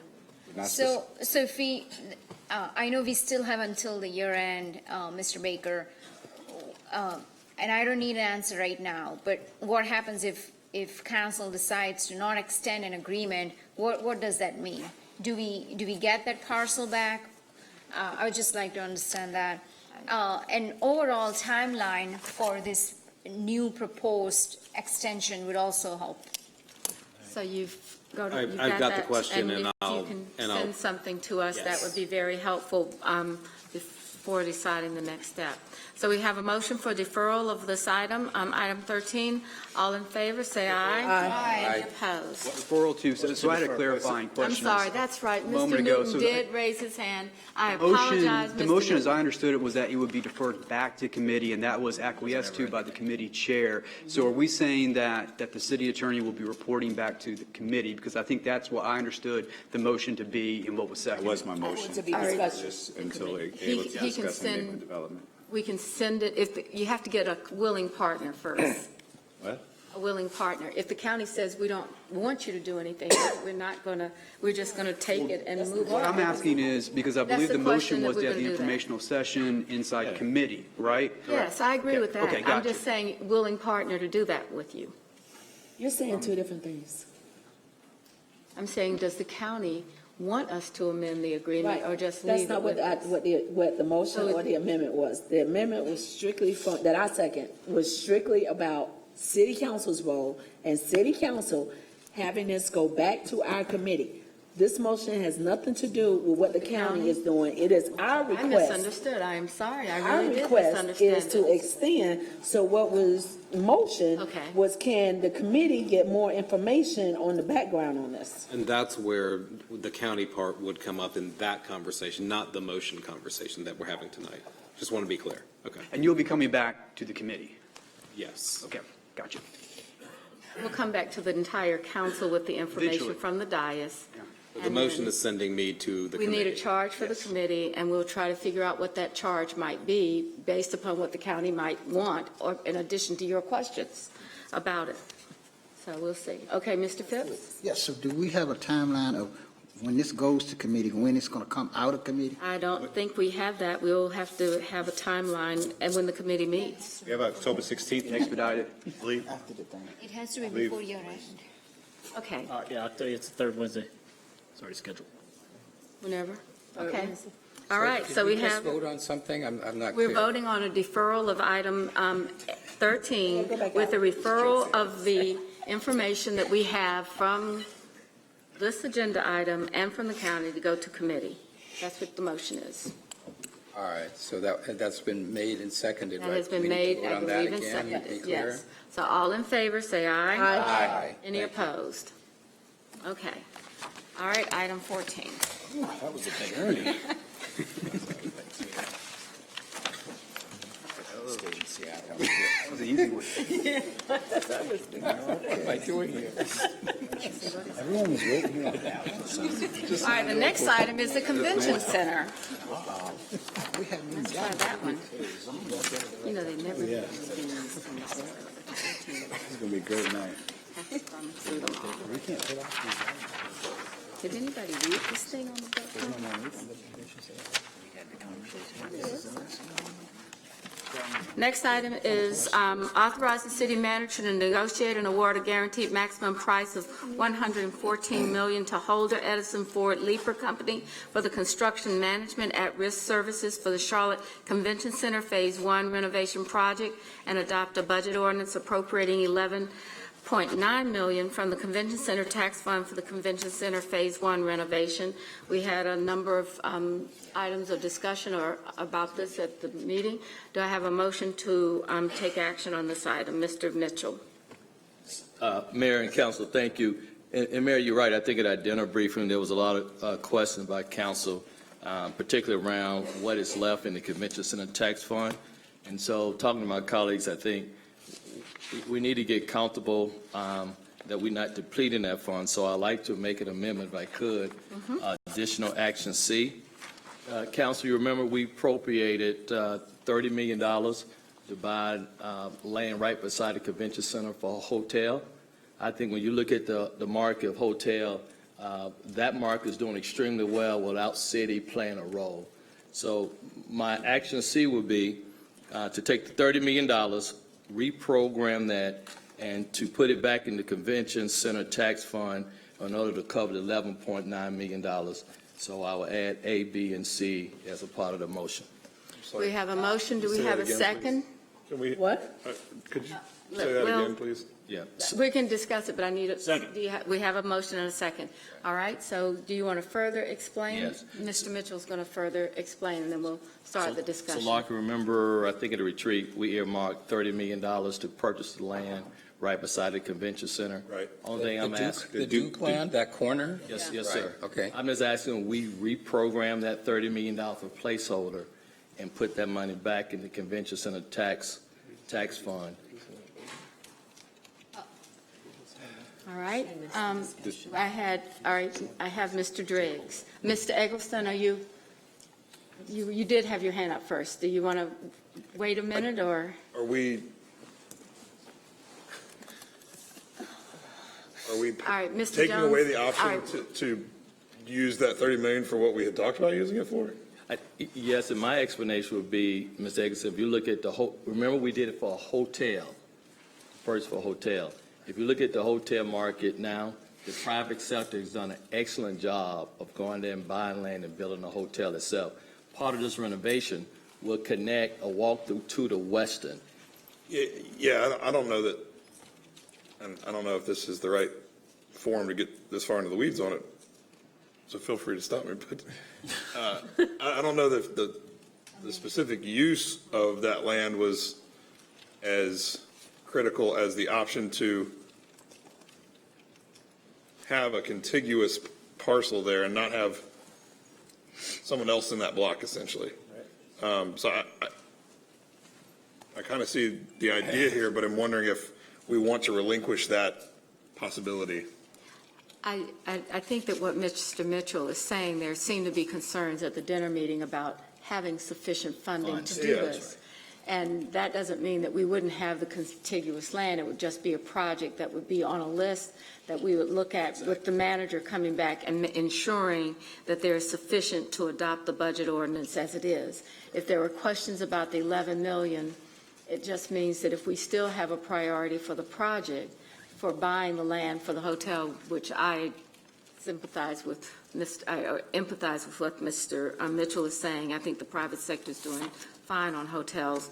So if we, I know we still have until the year end, Mr. Baker, and I don't need an answer right now, but what happens if council decides to not extend an agreement? What does that mean? Do we get that parcel back? I would just like to understand that. An overall timeline for this new proposed extension would also help. So you've got I've that. got the question, and if I'll- you can and I'll- send something to us, that Yes. would be very helpful before deciding the next step. So we have a motion for deferral of this item, item 13. All in favor, say aye. Aye. Any opposed? Referral to, so I had a clarifying I'm question. sorry, that's right. moment Mr. ago, Newton so did raise his hand. I The motion- apologize, The Mr. motion, as Newton. I understood it, was that it would be deferred back to committee, and that was acquiesced to by the committee chair. So are we saying that the city attorney will be reporting back to the committee? Because I think that's what I understood the motion to be and what was seconded. That was my motion. To be discussed. Just until able He to can discuss and make send- the development. We can send it, you have to get a willing partner first. What? A willing partner. If the county says we don't want you to do anything, we're just gonna take it and move on. What I'm asking is, because I That's believe the the motion question, that was to we're have the gonna do that. informational session inside committee, right? Yes, I agree with that. Okay, I'm gotcha. just saying, willing partner to do that with you. You're saying two different things. I'm saying, does the county want us to amend the agreement or just That's leave it not with us? what the motion So or the amendment was. The amendment was strictly that I second, was strictly about city council's role and city council having this go back to our committee. This motion has nothing to do with what the county is doing. It is our I request. misunderstood. I am sorry. I Our really did request misunderstand. is to extend, so what was motion Okay. was, can the committee get more information on the background on this? And that's where the county part would come up in that conversation, not the motion conversation that we're having tonight. Just want to be clear. Okay. And you'll be coming back to the committee? Yes. Okay, gotcha. We'll come back to the entire council with the information Eventually. from the dais. The motion is sending me to the We committee. need a charge for the committee, and we'll try to figure out what that charge might be based upon what the county might want, or in addition to your questions about it. So we'll see. Okay, Mr. Phipps? Yes, so do we have a timeline of when this goes to committee, when it's going to come out of committee? I don't think we have that. We'll have to have a timeline and when the committee meets. We have October 16th. Expedited. Leave. It has to be Leave. before year end. Okay, Yeah, I'll tell you, it's the third Wednesday. It's already scheduled. whenever. Okay. All right, so we have, vote on something? I'm not we're clear. voting on a deferral of item 13 with a referral of the information that we have from this agenda item and from the county to go to committee. That's what the motion is. All right, so that's been made and seconded, That right? has been We need to made, vote I on that believe, and again, be seconded, clear? yes. So all in favor, say aye. Aye. Any opposed? Okay. All right, item 14. That was a big earning. Stayed in Seattle. That was an easy one. What am I doing here? Everyone was waiting here on that. All right, the next item is the convention center. Let's try that one. You know, they never. Yeah. It's going to be a great night. We can't put off Did anybody read this thing on the book? Next item is authorize the city manager to negotiate and award a guaranteed maximum price of $114 million to Holder Edison Ford Leaper Company for the construction management at-risk services for the Charlotte Convention Center Phase 1 renovation project, and adopt a budget ordinance appropriating $11.9 million from the Convention Center Tax Fund for the Convention Center Phase 1 renovation. We had a number of items of discussion about this at the meeting. Do I have a motion to take action on this item? Mr. Mitchell. Mayor and council, thank you. And Mayor, you're right. I think at our dinner briefing, there was a lot of questions by council particularly around what is left in the Convention Center Tax Fund. And so, talking to my colleagues, I think we need to get comfortable that we're not depleting that fund. So I'd like to make an amendment, if I could, additional action C. Council, you remember we appropriated $30 million to buy land right beside the Convention Center for a hotel. I think when you look at the market of hotel, that market is doing extremely well without city playing a role. So my action C would be to take the $30 million, reprogram that, and to put it back in the Convention Center Tax Fund in order to cover the $11.9 million. So I will add A, B, and C as a part of the motion. We have a motion. Do we have a second? Can we? What? Could you say that again, please? Yeah. We can discuss it, but I need a Second. we have a motion and a second. All right, so do you want to further explain? Yes. Mr. Mitchell's going to further explain, and then we'll start the discussion. So, Larkin, remember, I think at a retreat, we earmarked $30 million to purchase the land right beside the Convention Center. Right. Only thing I'm asking. The Duke land, that corner? Yes, Right, sir. okay. I'm just asking, we reprogram that $30 million for placeholder and put that money back in the Convention Center tax fund. All right. I have Mr. Driggs. Mr. Eggleston, are you did have your hand up first. Do you want to wait a minute, or? Are we All right, Mr. taking Jones? away the All option right. to use that 30 million for what we had talked about using it for? Yes, and my explanation would be, Ms. Eggleston, if you look at remember we did it for a hotel, first for a hotel. If you look at the hotel market now, the private sector has done an excellent job of going there and buying land and building a hotel itself. Part of this renovation will connect a walk-through to the Westin. Yeah, I don't know that, and I don't know if this is the right forum to get this far into the weeds on it, so feel free to stop me, but I don't know that the specific use of that land was as critical as the option to have a contiguous parcel there and not have someone else in that block, essentially. So I kind of see the idea here, but I'm wondering if we want to relinquish that possibility. I think that what Mr. Mitchell is saying, there seem to be concerns at the dinner meeting about having sufficient funding to do Yeah, that's this. And that doesn't mean that we wouldn't have the contiguous land. It would just be a project that would be on a list that we would look at with the manager coming back and ensuring that there is sufficient to adopt the budget ordinance as it is. If there were questions about the 11 million, it just means that if we still have a priority for the project, for buying the land for the hotel, which I sympathize with, I empathize with what Mr. Mitchell is saying. I think the private sector is doing fine on hotels.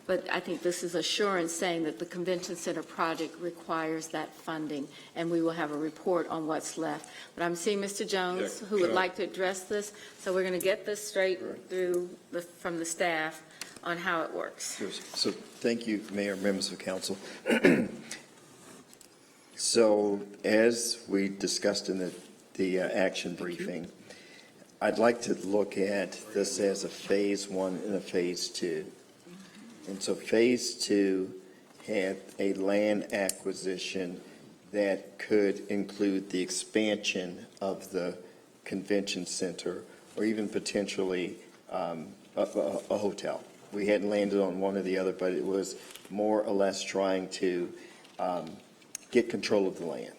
But I think this is assurance saying that the Convention Center project requires that funding, and we will have a report on what's left. But I'm seeing Mr. Jones, who would like to address this. So we're going to get this straight through from the staff on how it works. So thank you, Mayor, members of council. So as we discussed in the action briefing, I'd like to look at this as a phase one and a phase two. And so phase two had a land acquisition that could include the expansion of the convention center or even potentially a hotel. We hadn't landed on one or the other, but it was more or less trying to get control of the land.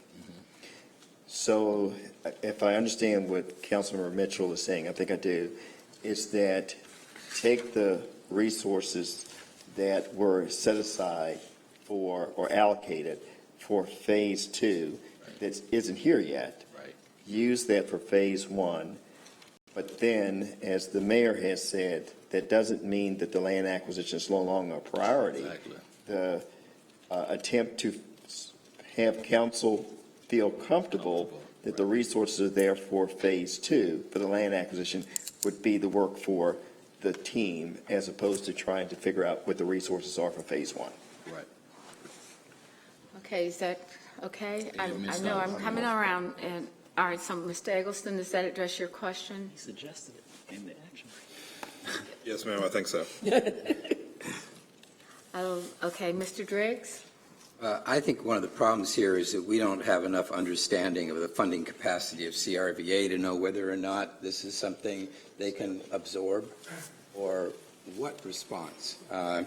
So if I understand what Councilmember Mitchell is saying, I think I do, is that take the resources that were set aside for or allocated for phase two that isn't here yet. Right. Use that for phase one. But then, as the mayor has said, that doesn't mean that the land acquisition is no longer a priority. Exactly. The attempt to have council feel comfortable that the resources are there for phase two, for the land acquisition, would be the work for the team as opposed to trying to figure out what the resources are for phase one. Right. Okay, is that okay? I missed know out. I'm coming around, and, all right, so Mr. Eggleston, does that address your question? He suggested it. Yes, ma'am, I think so. Okay, Mr. Driggs? I think one of the problems here is that we don't have enough understanding of the funding capacity of CRVA to know whether or not this is something they can absorb or what response. I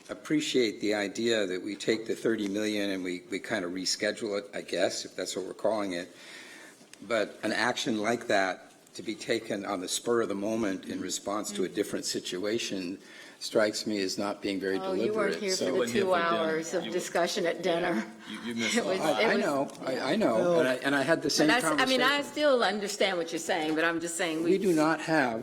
appreciate the idea that we take the 30 million and we kind of reschedule it, I guess, if that's what we're calling it. But an action like that to be taken on the spur of the moment in response to a different situation strikes me as not being very deliberate. You weren't here for the 2 hours of discussion at dinner. You missed It was- I know, and I had the same conversation. I mean, I still understand what you're saying, but I'm just saying We do not have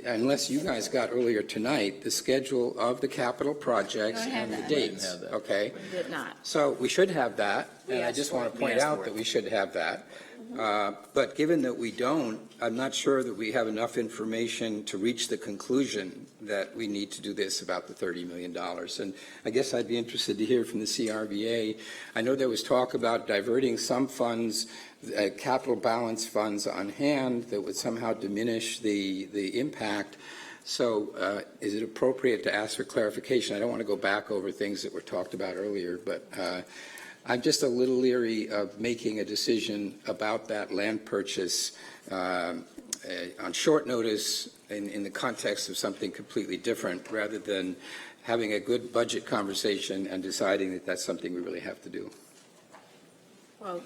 unless you guys got earlier tonight, the schedule of the capital projects I have and the that. dates, okay? did not. So we should have that, and I asked just for want it. to We point asked out for that it. we should have that. But given that we don't, I'm not sure that we have enough information to reach the conclusion that we need to do this about the $30 million. And I guess I'd be interested to hear from the CRVA. I know there was talk about diverting some funds, capital balance funds on hand that would somehow diminish the impact. So is it appropriate to ask for clarification? I don't want to go back over things that were talked about earlier, but I'm just a little leery of making a decision about that land purchase on short notice in the context of something completely different, rather than having a good budget conversation and deciding that that's something we really have to do. Well,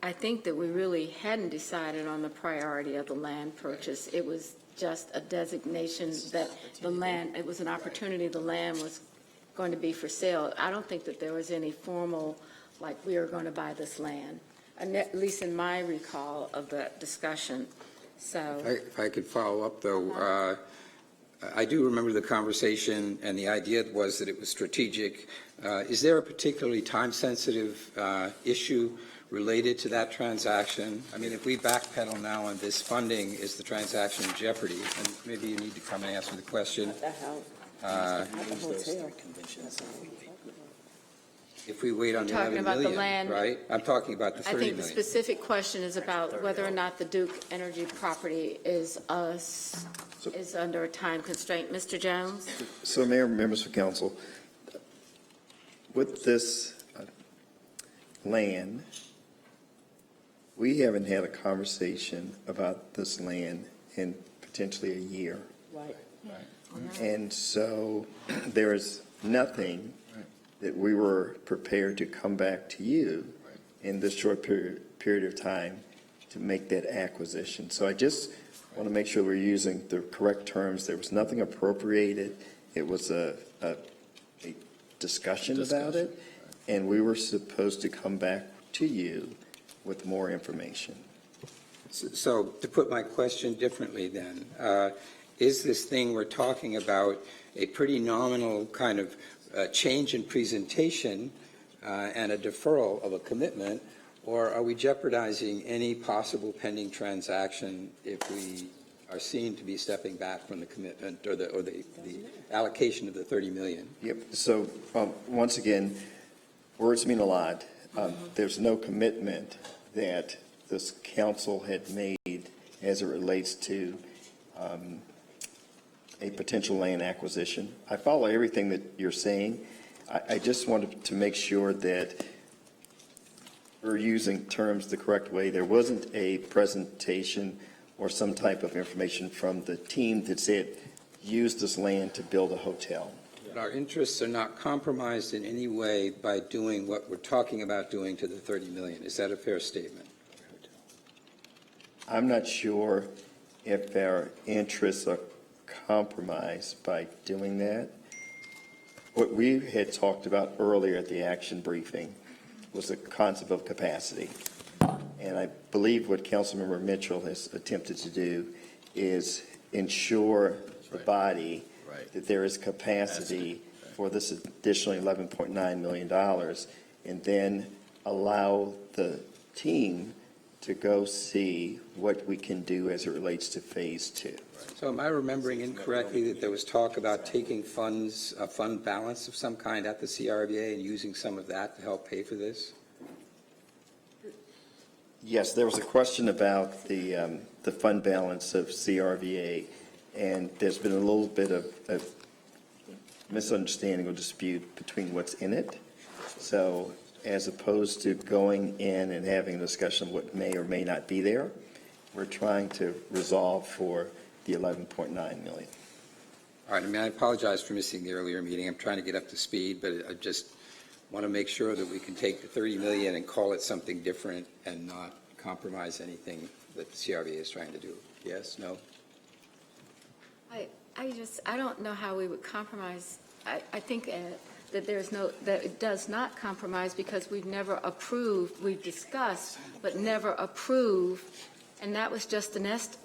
I think that we really hadn't decided on the priority of the land purchase. It was just a designation that the land, it was an opportunity, the land was going to be for sale. I don't think that there was any formal, like, we are going to buy this land, and at least in my recall of the discussion. So, If I could follow up, though, I do remember the conversation, and the idea was that it was strategic. Is there a particularly time-sensitive issue related to that transaction? I mean, if we backpedal now on this funding, is the transaction in jeopardy? And maybe you need to come and answer the question. If we wait on the Talking 11 about the million, land- right? I'm talking about the I 30 think the million. specific question is about whether or not the Duke Energy property is under a time constraint. Mr. Jones? So, Mayor, members of council, with this land, we haven't had a conversation about this land in potentially a year. Right. And so there is nothing that we were prepared to come back to you in this short period of time to make that acquisition. So I just want to make sure we're using the correct terms. There was nothing appropriated. It was a discussion about it, and we were supposed to come back to you with more information. So to put my question differently then, is this thing we're talking about a pretty nominal kind of change in presentation and a deferral of a commitment, or are we jeopardizing any possible pending transaction if we are seen to be stepping back from the commitment or the allocation of the 30 million? Yep. So once again, words mean a lot. There's no commitment that this council had made as it relates to a potential land acquisition. I follow everything that you're saying. I just wanted to make sure that we're using terms the correct way. There wasn't a presentation or some type of information from the team that said, use this land to build a hotel. But our interests are not compromised in any way by doing what we're talking about doing to the 30 million. Is that a fair statement? I'm not sure if our interests are compromised by doing that. What we had talked about earlier at the action briefing was the concept of capacity. And I believe what Councilmember Mitchell has attempted to do is ensure the body that there is capacity for this additional $11.9 million, and then allow the team to go see what we can do as it relates to phase 2. So am I remembering incorrectly that there was talk about taking funds, a fund balance of some kind at the CRVA and using some of that to help pay for this? Yes, there was a question about the fund balance of CRVA, and there's been a little bit of misunderstanding or dispute between what's in it. So as opposed to going in and having a discussion of what may or may not be there, we're trying to resolve for the 11.9 million. All right, I mean, I apologize for missing the earlier meeting. I'm trying to get up to speed, but I just want to make sure that we can take the 30 million and call it something different and not compromise anything that the CRVA is trying to do. Yes, no? I don't know how we would compromise. I think that that it does not compromise because we've never approved, we've discussed, but never approved, and that was just an estimate.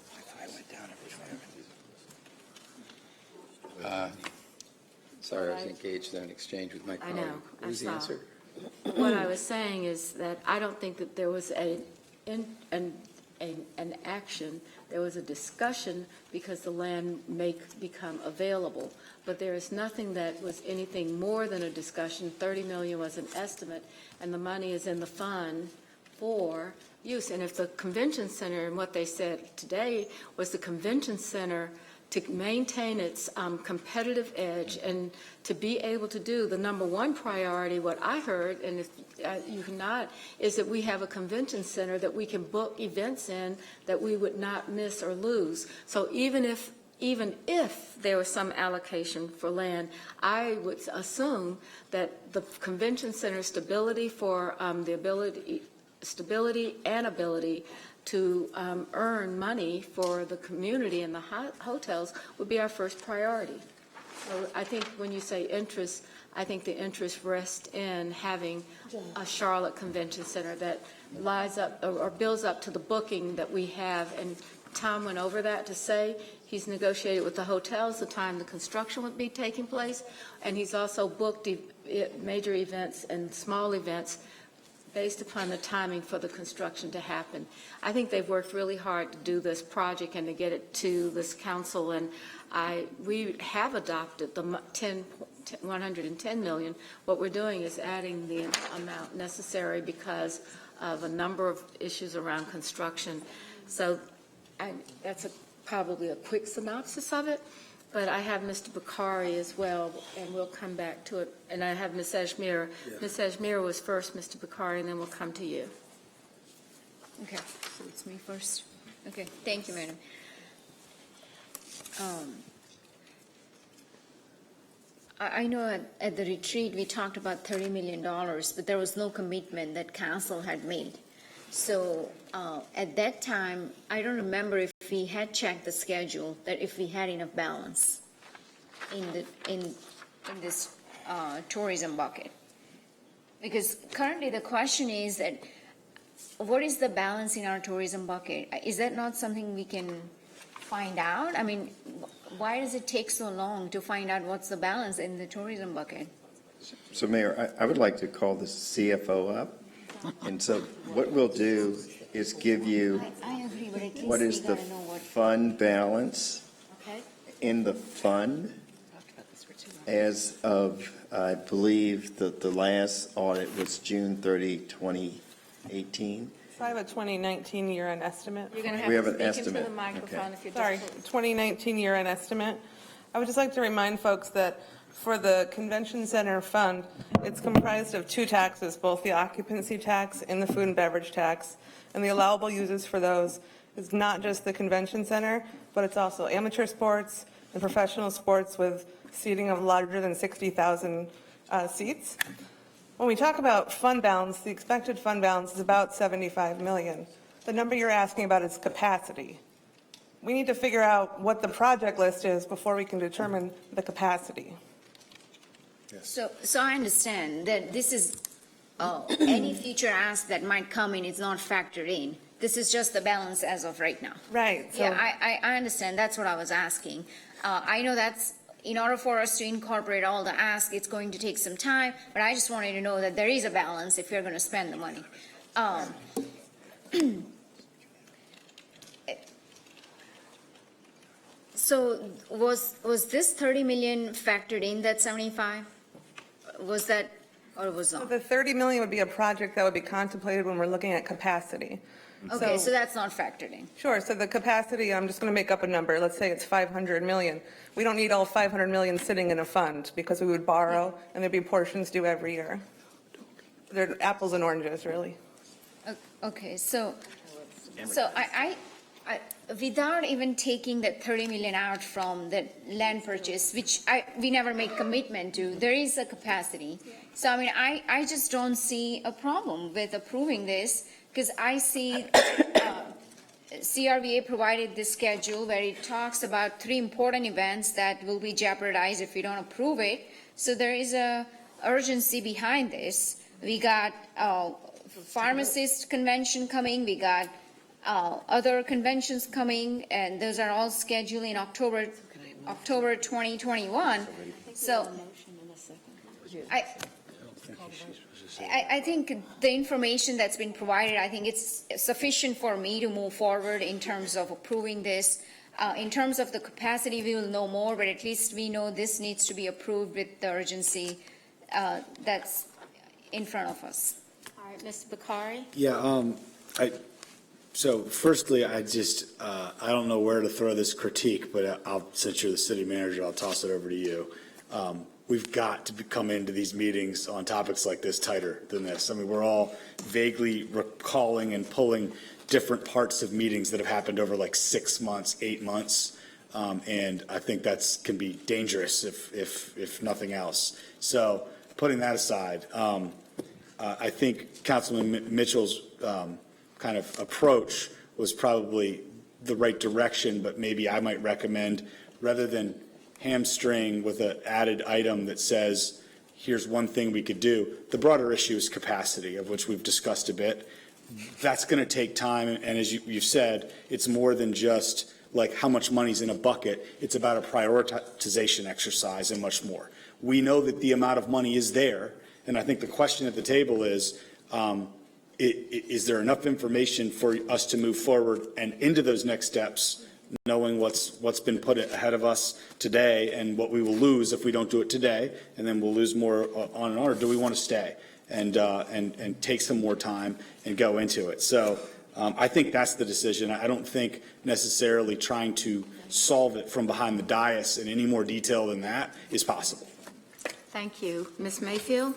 Sorry, I was engaged in an exchange with my colleague. I know, What was the I saw. answer? What I was saying is that I don't think that there was an action, there was a discussion because the land may become available. But there is nothing that was anything more than a discussion. 30 million was an estimate, and the money is in the fund for use. And if the convention center, and what they said today was the convention center to maintain its competitive edge and to be able to do the number one priority, what I heard, and if you cannot, is that we have a convention center that we can book events in that we would not miss or lose. So even if there was some allocation for land, I would assume that the convention center stability for stability and ability to earn money for the community and the hotels would be our first priority. So I think when you say interest, I think the interest rests in having a Charlotte Convention Center that lies up or builds up to the booking that we have. And Tom went over that to say he's negotiated with the hotels the time the construction would be taking place, and he's also booked major events and small events based upon the timing for the construction to happen. I think they've worked really hard to do this project and to get it to this council, and we have adopted the 110 million. What we're doing is adding the amount necessary because of a number of issues around construction. So that's probably a quick synopsis of it. But I have Mr. Bakari as well, and we'll come back to it. And I have Ms. Ajmer. Ms. Ajmer was first, Mr. Bakari, and then we'll come to you. Okay, so it's me first. Okay, thank you, madam. I know at the retreat we talked about $30 million, but there was no commitment that council had made. So at that time, I don't remember if we had checked the schedule, that if we had enough balance in this tourism bucket. Because currently the question is that what is the balance in our tourism bucket? Is that not something we can find out? I mean, why does it take so long to find out what's the balance in the tourism bucket? So Mayor, I would like to call the CFO up. And so what we'll do is give you I agree, but at least what is the fund balance in the fund as of, I believe, the last audit was June 30, 2018. So I have a 2019 year-end estimate. You're going to We have have to an speak into estimate. the microphone Okay. if you're Sorry, 2019 year-end estimate. I would just like to remind folks that for the Convention Center Fund, it's comprised of two taxes, both the occupancy tax and the food and beverage tax. And the allowable uses for those is not just the Convention Center, but it's also amateur sports and professional sports with seating of larger than 60,000 seats. When we talk about fund balance, the expected fund balance is about 75 million. The number you're asking about is capacity. We need to figure out what the project list is before we can determine the capacity. So I understand that this is, any future ask that might come in is not factored in. This is just the balance as of right now. Right. So Yeah, I understand. That's what I was asking. I know that's, in order for us to incorporate all the ask, it's going to take some time, but I just wanted to know that there is a balance if you're going to spend the money. So was this 30 million factored in that 75? Was that, or was So not? the 30 million would be a project that would be contemplated when we're looking at capacity. Okay, so that's not factored in. Sure, so the capacity, I'm just going to make up a number, let's say it's 500 million. We don't need all 500 million sitting in a fund because we would borrow and there'd be portions due every year. They're apples and oranges, really. Okay, so I without even taking that 30 million out from the land purchase, which we never make commitment to, there is a capacity. So I mean, I just don't see a problem with approving this, because I see CRVA provided this schedule where it talks about 3 important events that will be jeopardized if we don't approve it. So there is a urgency behind this. We got pharmacist convention coming, we got other conventions coming, and those are all scheduled in October 2021. So I think the information that's been provided, I think it's sufficient for me to move forward in terms of approving this. In terms of the capacity, we will know more, but at least we know this needs to be approved with the urgency that's in front of us. All right, Mr. Bakari? Yeah, so firstly, I don't know where to throw this critique, but since you're the city manager, I'll toss it over to you. We've got to come into these meetings on topics like this tighter than this. I mean, we're all vaguely recalling and pulling different parts of meetings that have happened over like 6 months, 8 months. And I think that's can be dangerous if nothing else. So putting that aside, I think Councilman Mitchell's kind of approach was probably the right direction, but maybe I might recommend, rather than hamstring with an added item that says, here's one thing we could do, the broader issue is capacity, of which we've discussed a bit. That's going to take time, and as you've said, it's more than just like how much money's in a bucket. It's about a prioritization exercise and much more. We know that the amount of money is there, and I think the question at the table is there enough information for us to move forward and into those next steps, knowing what's been put ahead of us today and what we will lose if we don't do it today, and then we'll lose more on and on, or do we want to stay and take some more time and go into it? So I think that's the decision. I don't think necessarily trying to solve it from behind the dais in any more detail than that is possible. Thank you. Ms. Mayfield?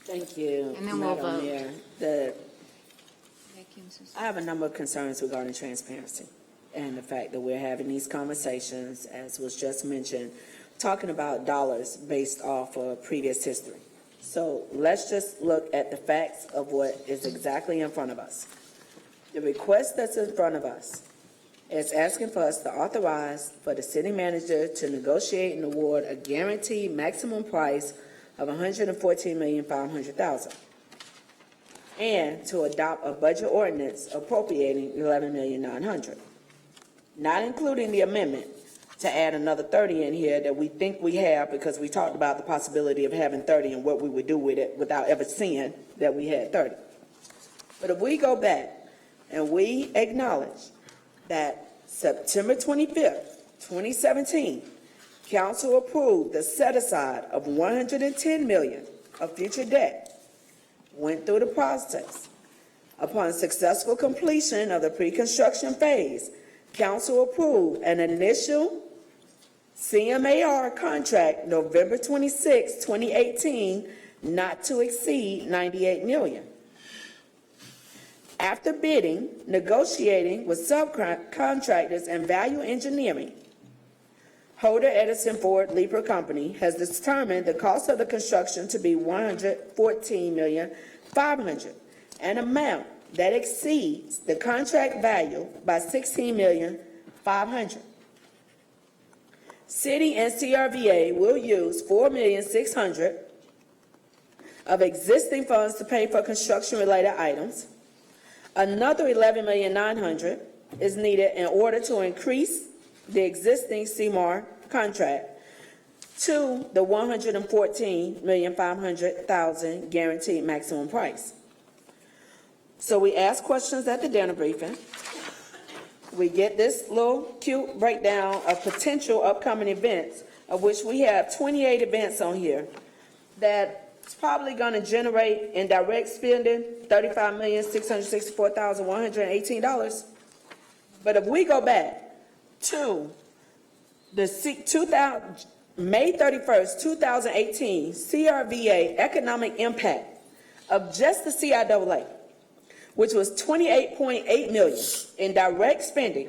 Thank you, And then we'll Madam vote. Mayor. I have a number of concerns regarding transparency and the fact that we're having these conversations, as was just mentioned, talking about dollars based off of previous history. So let's just look at the facts of what is exactly in front of us. The request that's in front of us is asking for us to authorize for the city manager to negotiate and award a guaranteed maximum price of $114,500,000 and to adopt a budget ordinance appropriating $11,900,000, not including the amendment to add another 30 in here that we think we have, because we talked about the possibility of having 30 and what we would do with it without ever seeing that we had 30. But if we go back and we acknowledge that September 25th, 2017, Council approved the set-aside of $110 million of future debt, went through the process. Upon successful completion of the pre-construction phase, Council approved an initial CMAR contract November 26, 2018, not to exceed $98 million. After bidding, negotiating with subcontractors and value engineering, Holder Edison Ford Leaper Company has determined the cost of the construction to be $114,500,000, an amount that exceeds the contract value by $16,500,000. City and CRVA will use $4,600,000 of existing funds to pay for construction-related items. Another $11,900,000 is needed in order to increase the existing CMAR contract to the $114,500,000 guaranteed maximum price. So we ask questions at the dinner briefing. We get this little cute breakdown of potential upcoming events, of which we have 28 events on here that it's probably gonna generate in direct spending $35,664,118. But if we go back to the May 31st, 2018, CRVA economic impact of just the CIAA, which was $28.8 million in direct spending,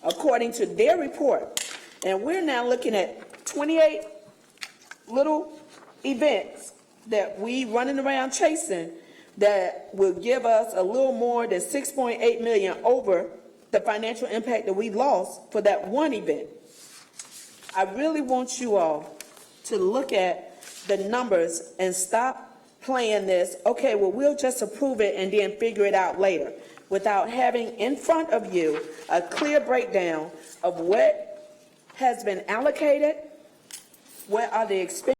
according to their report. And we're now looking at 28 little events that we running around chasing that will give us a little more than 6.8 million over the financial impact that we lost for that one event. I really want you all to look at the numbers and stop playing this, okay, well, we'll just approve it and then figure it out later, without having in front of you a clear breakdown of what has been allocated, what are the expenses